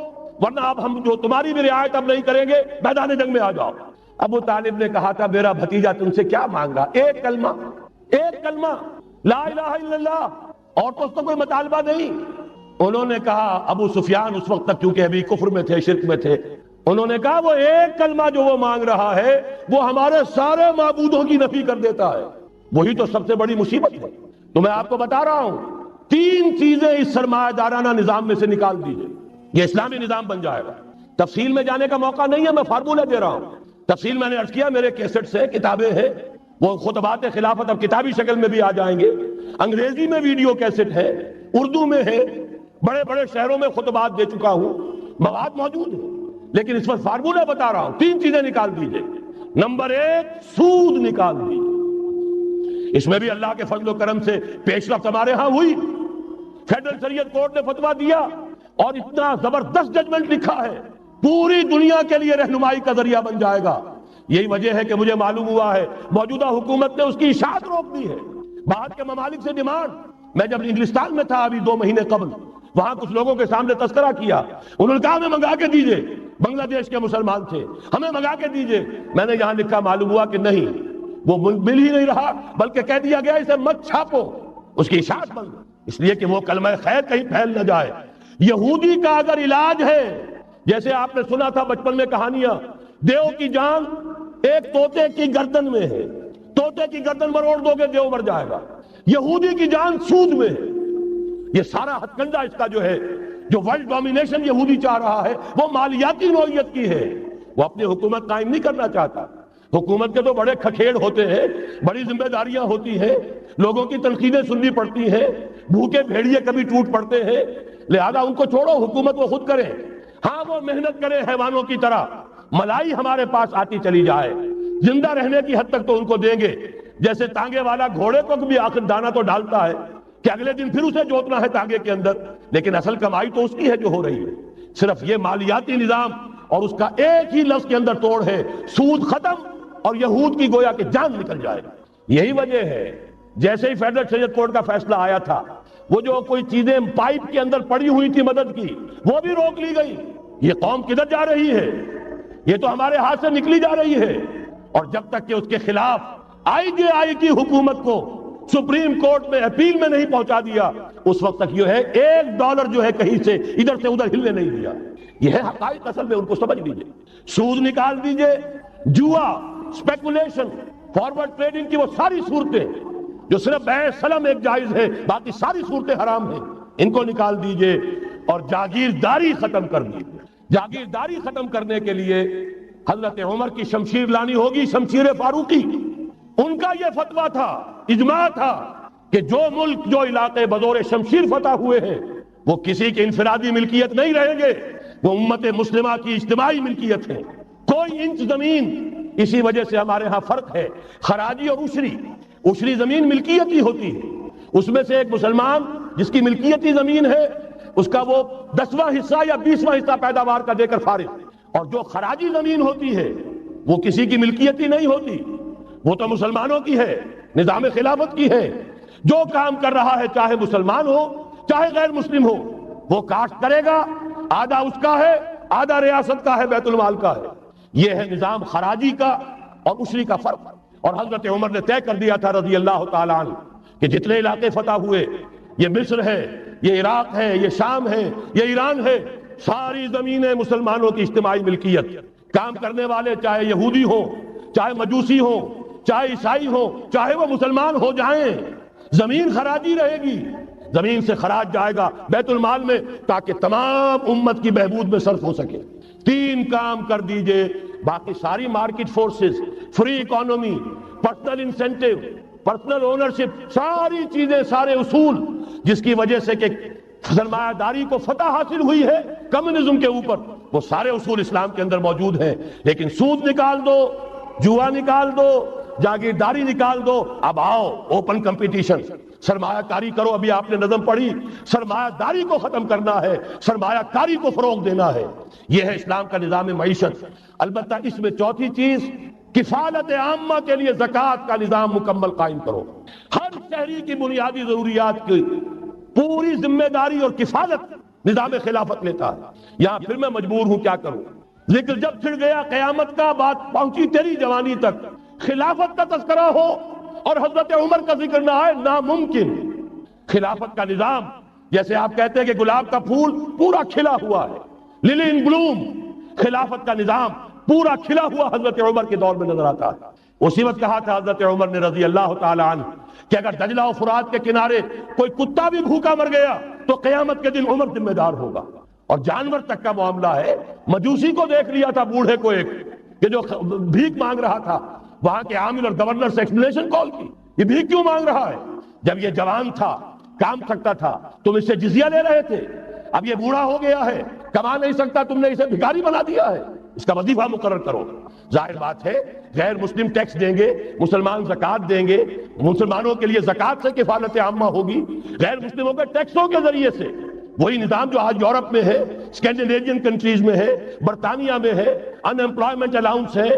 ورنہ اب ہم جو تمہاری بھی رعایت اب نہیں کریں گے، میدان جنگ میں آ جاؤ. ابو طالب نے کہا تھا میرا بھتیجا تم سے کیا مانگ رہا، ایک کلمہ لا الہ الا اللہ، اور تو اس کا کوئی مطالبہ نہیں. انہوں نے کہا، ابو سفیان اس وقت تک کیونکہ ابھی کفر میں تھے، شرک میں تھے، انہوں نے کہا وہ ایک کلمہ جو وہ مانگ رہا ہے وہ ہمارے سارے معبودوں کی نفی کر دیتا ہے. وہی تو سب سے بڑی مصیبت ہے. تو میں آپ کو بتا رہا ہوں 3 چیزیں اس سرمایہ دارانہ نظام میں سے نکال دیجئے، یہ اسلامی نظام بن جائے گا. تفصیل میں جانے کا موقع نہیں ہے، میں فارمولہ دے رہا ہوں. تفصیل میں نے عرض کیا، میرے کیسٹ سے کتابیں ہیں، وہ خطبات خلافت اب کتابی شکل میں بھی آ جائیں گے. انگریزی میں ویڈیو کیسٹ ہے، اردو میں ہے، بڑے بڑے شہروں میں خطبات دے چکا ہوں، مواد موجود ہے. لیکن اس وقت فارمولہ بتا رہا ہوں، 3 چیزیں نکال دیجئے۔ نمبر 1 سود نکال دیجئے، اس میں بھی اللہ کے فضل و کرم سے پیش رفت ہمارے ہاں ہوئی۔ فیڈرل شریعت کورٹ نے فتویٰ دیا اور اتنا زبردست ججمنٹ لکھا ہے، پوری دنیا کے لیے رہنمائی کا ذریعہ بن جائے گا۔ یہی وجہ ہے کہ مجھے معلوم ہوا ہے موجودہ حکومت نے اس کی اشاعت روک دی ہے۔ باہر کے ممالک سے ڈیمانڈ، میں جب انگلستان میں تھا ابھی 2 مہینے قبل، وہاں کچھ لوگوں کے سامنے تذکرہ کیا، انہوں نے کہا ہمیں منگا کے دیجئے، بنگلہ دیش کے مسلمان تھے، ہمیں منگا کے دیجئے۔ میں نے یہاں لکھا، معلوم ہوا کہ نہیں، وہ مل ہی نہیں رہا، بلکہ کہہ دیا گیا اسے مت چھاپو، اس کی اشاعت بند، اس لیے کہ وہ کلمہ خیر کہیں پھیل نہ جائے۔ یہودی کا اگر علاج ہے، جیسے آپ نے سنا تھا بچپن میں کہانیاں، دیو کی جان ایک طوطے کی گردن میں ہے، طوطے کی گردن مروڑ دو گے دیو مر جائے گا۔ یہودی کی جان سود میں ہے۔ یہ سارا ہتھ کنڈا اس کا جو ہے، جو ورلڈ ڈومینیشن یہودی چاہ رہا ہے، وہ مالیاتی نوعیت کی ہے۔ وہ اپنی حکومت قائم نہیں کرنا چاہتا۔ حکومت کے تو بڑے کھکھیڑ ہوتے ہیں، بڑی ذمہ داریاں ہوتی ہیں، لوگوں کی تنقیدیں سننی پڑتی ہیں، بھوکے بھیڑیے کبھی ٹوٹ پڑتے ہیں، لہذا ان کو چھوڑو، حکومت وہ خود کرے۔ ہاں وہ محنت کرے حیوانوں کی طرح، ملائی ہمارے پاس آتی چلی جائے، زندہ رہنے کی حد تک تو ان کو دیں گے، جیسے تانگے والا گھوڑے کو بھی آخر دانہ تو ڈالتا ہے کہ اگلے دن پھر اسے جوتنا ہے تانگے کے اندر، لیکن اصل کمائی تو اس کی ہے جو ہو رہی ہے۔ صرف یہ مالیاتی نظام اور اس کا ایک ہی لفظ کے اندر توڑ ہے، سود ختم اور یہود کی گویا کہ جان نکل جائے۔ یہی وجہ ہے جیسے ہی فیڈرل شریعت کورٹ کا فیصلہ آیا تھا، وہ جو کوئی چیزیں پائپ کے اندر پڑی ہوئی تھی مدد کی، وہ بھی روک لی گئی۔ یہ قوم کدھر جا رہی ہے؟ یہ تو ہمارے ہاتھ سے نکلی جا رہی ہے، اور جب تک کہ اس کے خلاف IJI کی حکومت کو سپریم کورٹ میں اپیل میں نہیں پہنچا دیا، اس وقت تک یہ ہے $1 جو ہے کہیں سے ادھر سے ادھر ہلنے نہیں دیا۔ یہ ہے حقائق، اصل میں ان کو سمجھ لیجئے۔ سود نکال دیجئے، جوا، اسپیکولیشن، فارورڈ ٹریڈنگ کی وہ ساری صورتیں جو صرف بیع سلم ایک جائز ہے، باقی ساری صورتیں حرام ہیں، ان کو نکال دیجئے اور جاگیرداری ختم کر دیجئے۔ جاگیرداری ختم کرنے کے لیے حضرت عمر کی شمشیر لانی ہوگی، شمشیر فاروقی۔ ان کا یہ فتویٰ تھا، اجماع تھا کہ جو ملک، جو علاقے بزور شمشیر فتح ہوئے ہیں، وہ کسی کی انفرادی ملکیت نہیں رہیں گے، وہ امت مسلمہ کی اجتماعی ملکیت ہے۔ کوئی انچ زمین، اسی وجہ سے ہمارے ہاں فرق ہے خراجی اور عشری۔ عشری زمین ملکیتی ہوتی ہے، اس میں سے ایک مسلمان جس کی ملکیتی زمین ہے، اس کا وہ 10واں حصہ یا 20واں حصہ پیداوار کا دے کر فارغ، اور جو خراجی زمین ہوتی ہے وہ کسی کی ملکیتی نہیں ہوتی، وہ تو مسلمانوں کی ہے، نظام خلافت کی ہے۔ جو کام کر رہا ہے، چاہے مسلمان ہو چاہے غیر مسلم ہو، وہ کاشت کرے گا، آدھا اس کا ہے، آدھا ریاست کا ہے، بیت المال کا ہے۔ یہ ہے نظام خراجی کا اور عشری کا فرق۔ اور حضرت عمر نے طے کر دیا تھا رضی اللہ تعالیٰ عنہ کہ جتنے علاقے فتح ہوئے، یہ مصر ہے، یہ عراق ہے، یہ شام ہے، یہ ایران ہے، ساری زمینیں مسلمانوں کی اجتماعی ملکیت۔ کام کرنے والے چاہے یہودی ہوں، چاہے مجوسی ہوں، چاہے عیسائی ہوں، چاہے وہ مسلمان ہو جائیں، زمین خراجی رہے گی، زمین سے خراج جائے گا بیت المال میں، تاکہ تمام امت کی بہبود میں صرف ہو سکے۔ 3 کام کر دیجئے، باقی ساری market forces, free economy, personal incentive, personal ownership, ساری چیزیں، سارے اصول جس کی وجہ سے کہ سرمایہ داری کو فتح حاصل ہوئی ہے کمیونزم کے اوپر، وہ سارے اصول اسلام کے اندر موجود ہیں۔ لیکن سود نکال دو، جوا نکال دو، جاگیرداری نکال دو، اب آؤ اوپن کمپٹیشن، سرمایہ کاری کرو۔ ابھی آپ نے نظم پڑھی، سرمایہ داری کو ختم کرنا ہے، سرمایہ کاری کو فروغ دینا ہے۔ یہ ہے اسلام کا نظام معیشت۔ البتہ اس میں چوتھی چیز، کفالت عامہ کے لیے زکوٰۃ کا نظام مکمل قائم کرو۔ ہر شہری کی بنیادی ضروریات کی پوری ذمہ داری اور کفالت نظام خلافت لیتا ہے۔ یہاں پھر میں مجبور ہوں، کیا کروں؟ ذکر جب چھڑ گیا قیامت کا، بات پہنچی تیری جوانی تک، خلافت کا تذکرہ ہو اور حضرت عمر کا ذکر نہ آئے، ناممکن۔ خلافت کا نظام، جیسے آپ کہتے ہیں کہ گلاب کا پھول پورا کھلا ہوا ہے، للی ان بلوم، خلافت کا نظام پورا کھلا ہوا حضرت عمر کے دور میں نظر آتا ہے۔ اسی وقت کہا تھا حضرت عمر نے رضی اللہ تعالی عنہ کہ اگر دجلہ و فرات کے کنارے کوئی کتا بھی بھوکا مر گیا تو قیامت کے دن عمر ذمہ دار ہوگا۔ اور جانور تک کا معاملہ ہے۔ مجوسی کو دیکھ لیا تھا، بوڑھے کو، ایک کہ جو بھیک مانگ رہا تھا، وہاں کے عامل اور گورنر سے ایکسپلینیشن کال کی، یہ بھیک کیوں مانگ رہا ہے؟ جب یہ جوان تھا، کام کرتا تھا، تم اس سے جزیہ لے رہے تھے، اب یہ بوڑھا ہو گیا ہے، کما نہیں سکتا، تم نے اسے بھکاری بنا دیا ہے، اس کا وظیفہ مقرر کرو۔ ظاہر بات ہے غیر مسلم ٹیکس دیں گے، مسلمان زکوٰۃ دیں گے، مسلمانوں کے لیے زکوٰۃ سے کفالت عامہ ہوگی، غیر مسلموں کے ٹیکسوں کے ذریعے سے۔ وہی نظام جو آج یورپ میں ہے، اسکینڈینیوین کنٹریز میں ہے، برطانیہ میں ہے، ان امپلائمنٹ الاؤنس ہے،